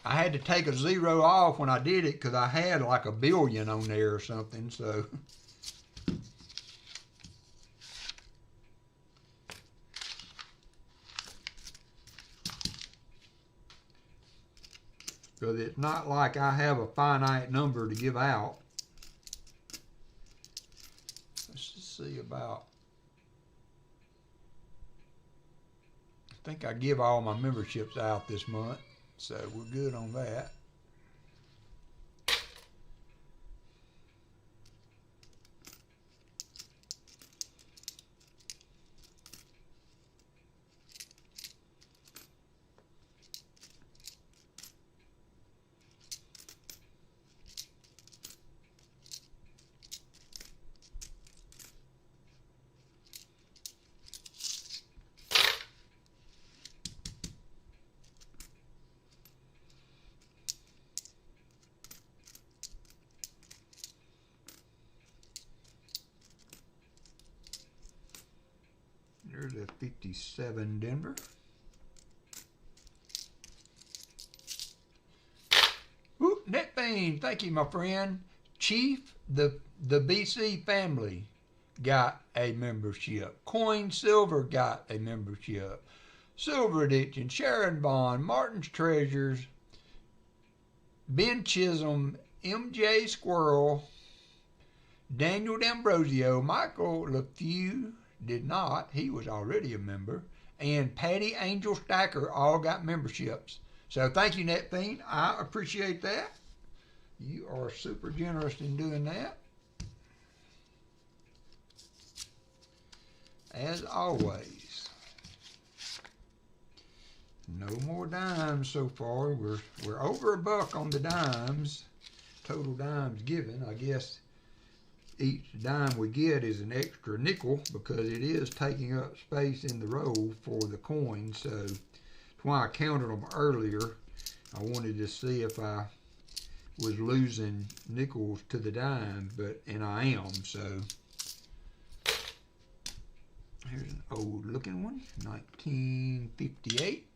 had to take a zero off when I did it because I had like 1 billion on there or something. So. Because it's not like I have a finite number to give out. Let's just see about. I think I give all my memberships out this month, so we're good on that. There's a 57 Denver. Ooh, NetBean, thank you, my friend. Chief, the BC family got a membership. Coin Silver got a membership. Silver Addiction, Sharon Bond, Martin's Treasures, Ben Chisholm, MJ Squirrel, Daniel D'Ambrosio, Michael LeFew did not. He was already a member. And Patty Angel Stacker all got memberships. So thank you, NetBean. I appreciate that. You are super generous in doing that. As always. No more dimes so far. We're over $1 on the dimes. Total dimes given. I guess each dime we get is an extra nickel because it is taking up space in the roll for the coin. So that's why I counted them earlier. I wanted to see if I was losing nickels to the dime, and I am. So here's an old looking one, 1958.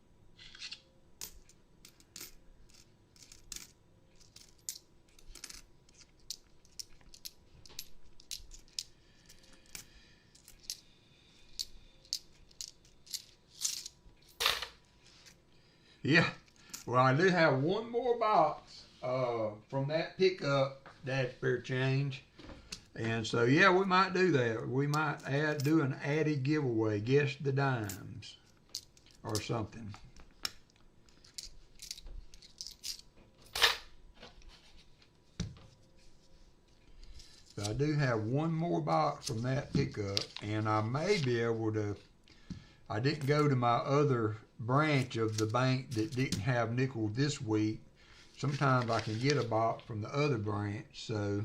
Yeah, well, I do have one more box from that pickup, Dad's Spare Change. And so, yeah, we might do that. We might do an added giveaway, guess the dimes or something. So I do have one more box from that pickup, and I may be able to. I didn't go to my other branch of the bank that didn't have nickel this week. Sometimes I can get a box from the other branch, so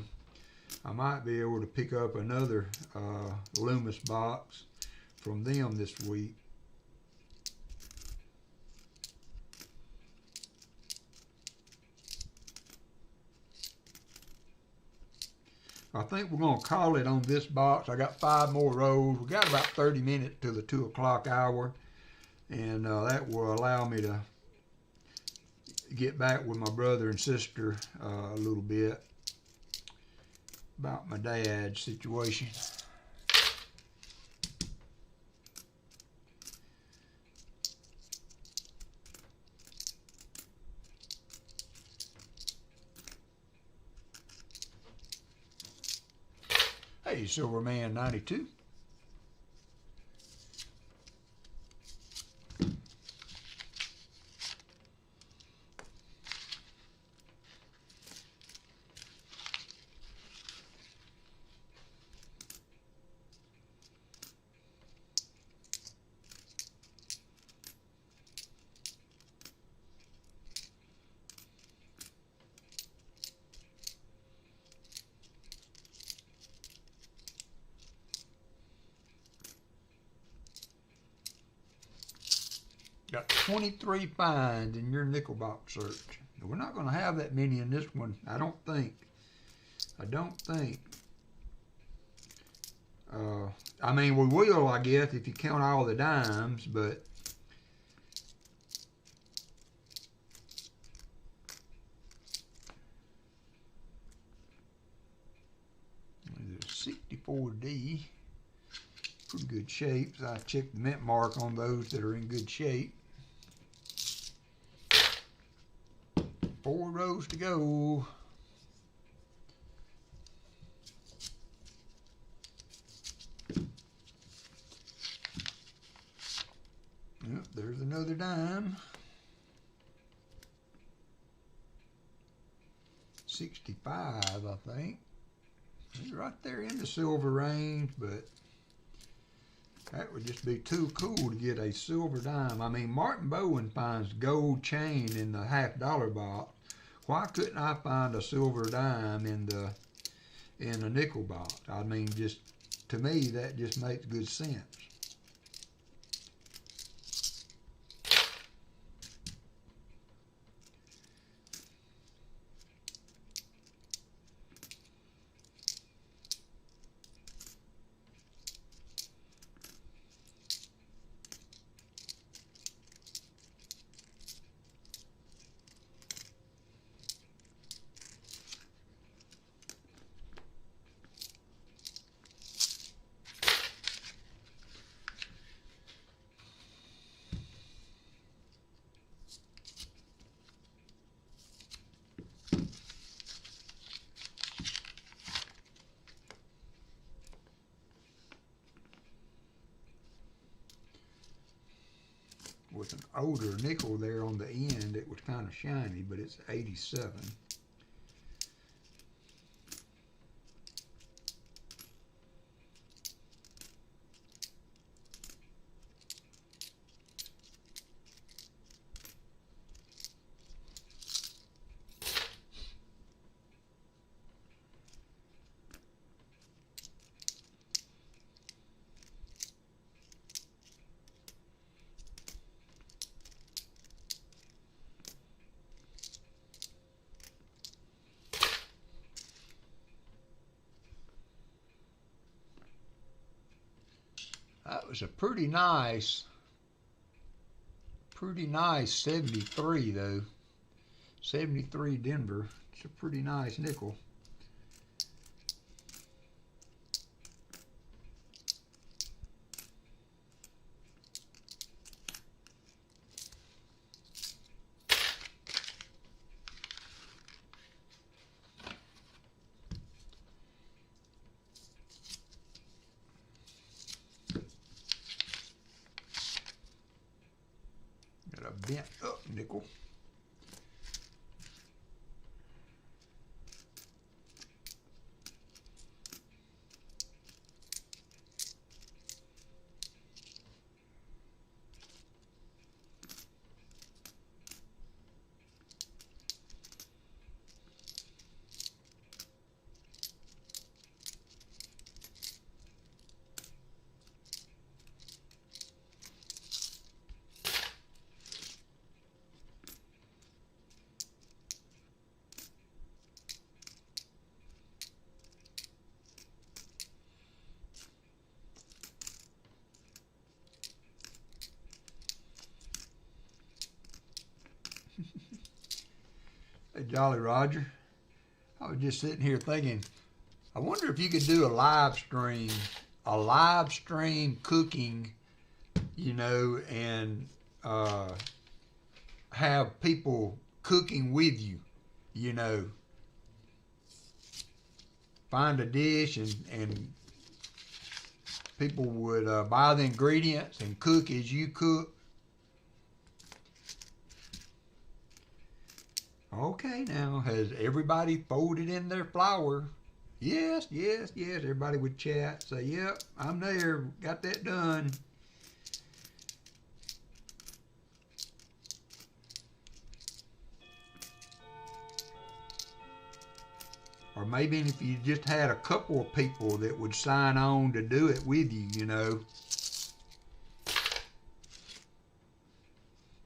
I might be able to pick up another Loomis box from them this week. I think we're going to call it on this box. I got 5 more rolls. We got about 30 minutes to the 2 o'clock hour, and that will allow me to get back with my brother and sister a little bit about my dad's situation. Hey, Silverman 92. Got 23 finds in your nickel box search. We're not going to have that many in this one, I don't think. I mean, we will, I guess, if you count all the dimes, but there's 64D. Pretty good shapes. I checked the mint mark on those that are in good shape. 4 rows to go. Yep, there's another dime. 65, I think. It's right there in the silver range, but that would just be too cool to get a silver dime. I mean, Martin Bowen finds gold chain in the $50 box. Why couldn't I find a silver dime in a nickel box? I mean, just to me, that just makes good sense. With an older nickel there on the end, it was kind of shiny, but it's 87. That was a pretty nice 73 though. 73 Denver. It's a pretty nice nickel. Bent up nickel. Hey, Jolly Roger, I was just sitting here thinking, I wonder if you could do a live stream cooking, you know, and have people cooking with you, you know. Find a dish and people would buy the ingredients and cook as you cook. Okay, now, has everybody folded in their flour? Yes, yes, yes. Everybody would chat, say, yep, I'm there, got that done. Or maybe if you just had a couple of people that would sign on to do it with you, you know.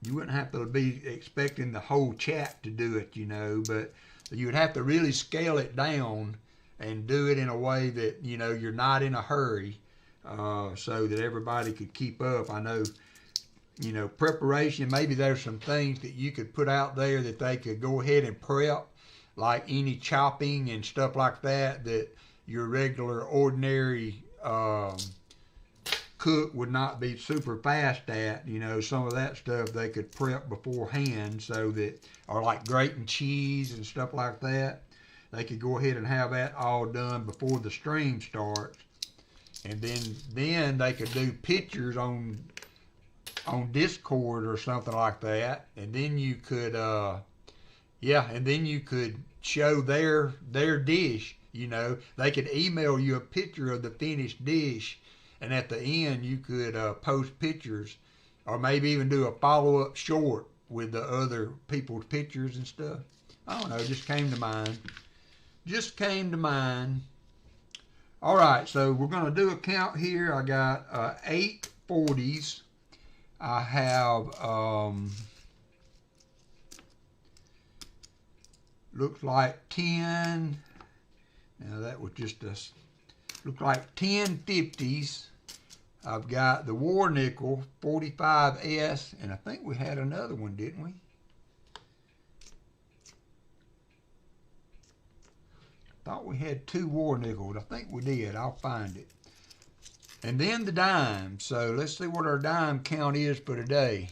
You wouldn't have to be expecting the whole chat to do it, you know, but you would have to really scale it down and do it in a way that, you know, you're not in a hurry, so that everybody could keep up. I know, you know, preparation, maybe there's some things that you could put out there that they could go ahead and prep, like any chopping and stuff like that, that your regular, ordinary cook would not be super fast at. You know, some of that stuff they could prep beforehand, so that, or like grating cheese and stuff like that, they could go ahead and have that all done before the stream starts. And then they could do pictures on Discord or something like that, and then you could and then you could show their dish. You know, they could email you a picture of the finished dish, and at the end you could post pictures, or maybe even do a follow-up short with the other people's pictures and stuff. I don't know, it just came to mind. All right, so we're going to do a count here. I got 8 40s. I have, looks like 10, now that was just a, look like 10 50s. I've got the War Nickel 45S, and I think we had another one, didn't we? Thought we had 2 War Nickels. I think we did. I'll find it. And then the dime. So let's see what our dime count is for today.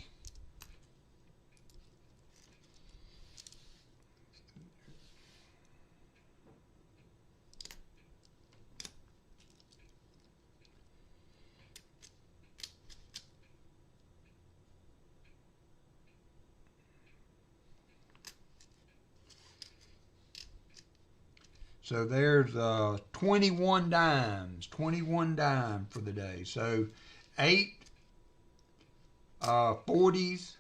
So there's 21 dimes for the day. So 8 40s.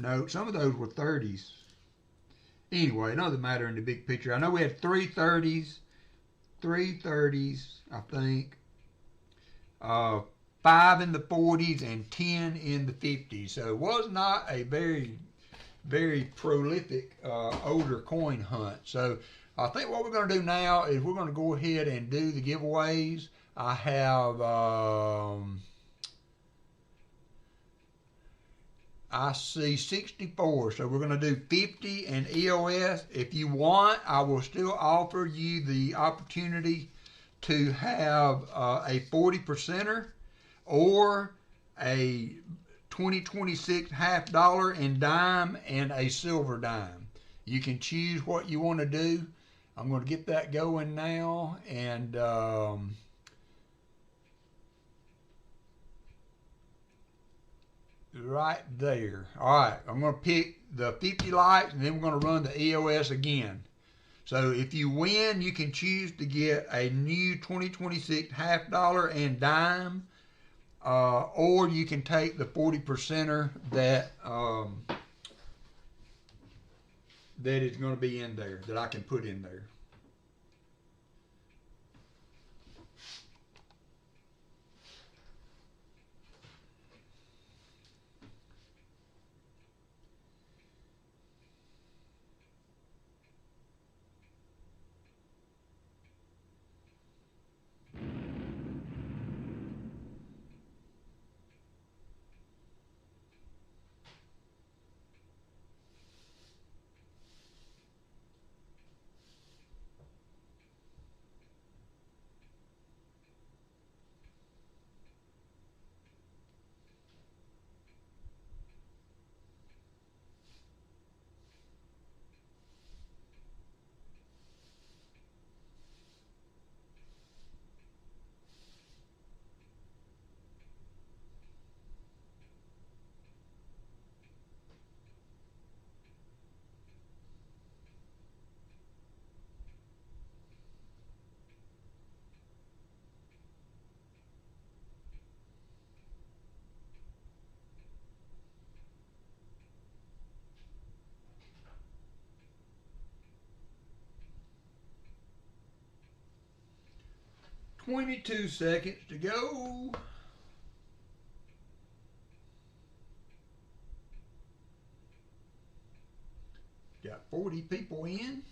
No, some of those were 30s. Anyway, it doesn't matter in the big picture. I know we had 3 30s, I think. 5 in the 40s and 10 in the 50s. So it was not a very, very prolific older coin hunt. So I think what we're going to do now is we're going to go ahead and do the giveaways. I have, I see 64, so we're going to do 50 and EOS. If you want, I will still offer you the opportunity to have a 40%er or a 2026 half dollar and dime and a silver dime. You can choose what you want to do. I'm going to get that going now, and right there. All right, I'm going to pick the 50 likes, and then we're going to run the EOS again. So if you win, you can choose to get a new 2026 half dollar and dime, or you can take the 40%er that that is going to be in there, that I can put in there. "22 seconds to go." Got 40 people in.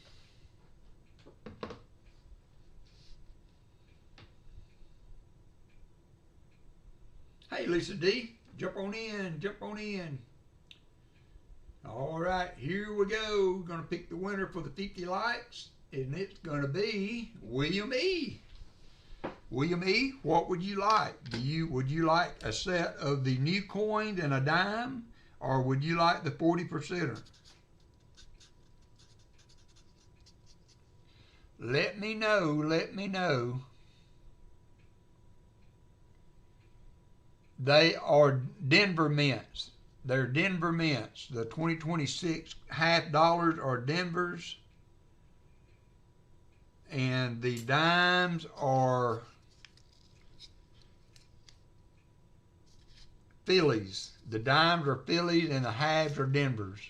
Hey, Lisa D, jump on in, jump on in. All right, here we go. We're going to pick the winner for the 50 likes, and it's going to be William E. William E., what would you like? Would you like a set of the new coins and a dime, or would you like the 40%er? Let me know, let me know. They are Denver mints. They're Denver mints. The 2026 half dollars are Denvers. And the dimes are Phillies. The dimes are Phillies and the halves are Denvers.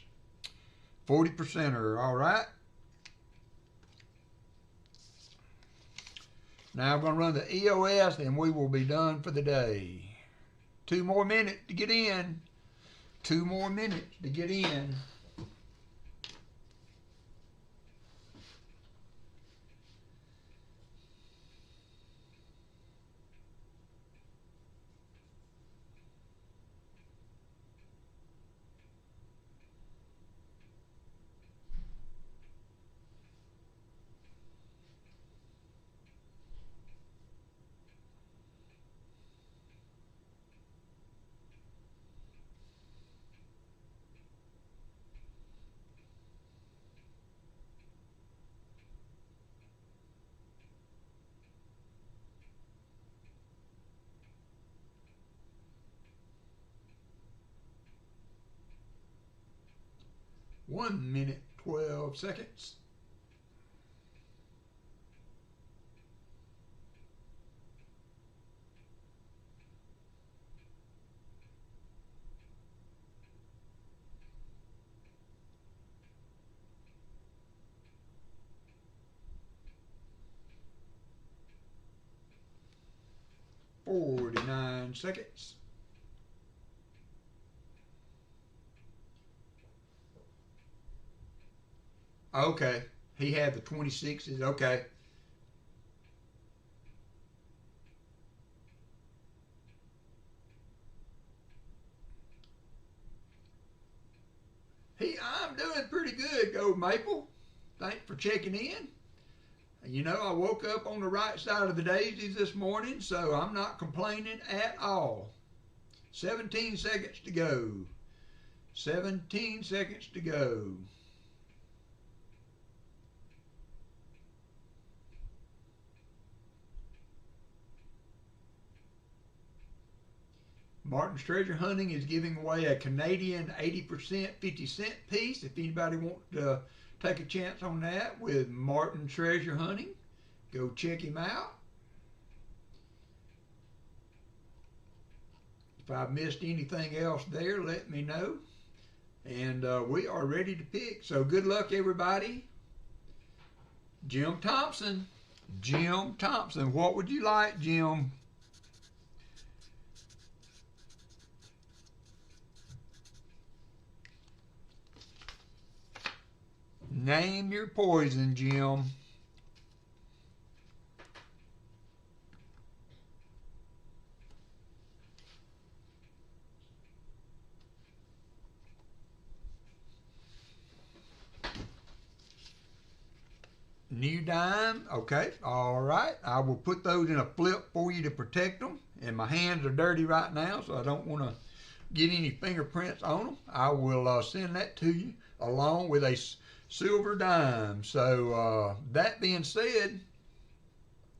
40%er, all right? Now I'm going to run the EOS and we will be done for the day. 2 more minutes to get in. 2 more minutes to get in. One minute, 12 seconds. $49 seconds. Okay, he had the 26s. Okay. I'm doing pretty good, Gold Maple. Thanks for checking in. You know, I woke up on the right side of the daisies this morning, so I'm not complaining at all. 17 seconds to go. 17 seconds to go. Martin's Treasure Hunting is giving away a Canadian 80% 50-cent piece. If anybody wants to take a chance on that with Martin's Treasure Hunting, go check him out. If I've missed anything else there, let me know. And we are ready to pick. So good luck, everybody. Jim Thompson. Jim Thompson. What would you like, Jim? Name your poison, Jim. New dime. Okay. All right. I will put those in a flip for you to protect them. And my hands are dirty right now, so I don't want to get any fingerprints on them. I will send that to you along with a silver dime. So that being said,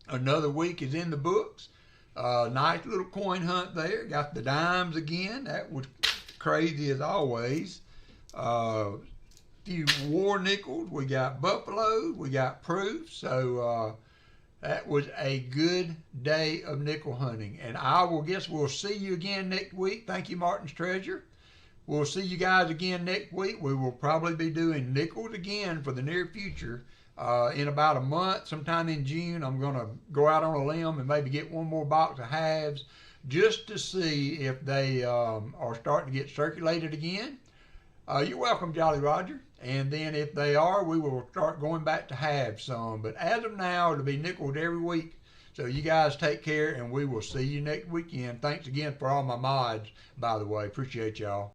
another week is in the books. Nice little coin hunt there. Got the dimes again. That was crazy as always. Few war nickels. We got buffalo. We got proof. So that was a good day of nickel hunting. And we'll see you again next week. Thank you, Martin's Treasure. We'll see you guys again next week. We will probably be doing nickels again for the near future. In about a month, sometime in June, I'm going to go out on a limb and maybe get one more box of halves just to see if they are starting to get circulated again. You're welcome, Jolly Roger. And then if they are, we will start going back to halves some. But as of now, it'll be nickels every week. So you guys take care, and we will see you next weekend. Thanks again for all my mods, by the way. Appreciate y'all.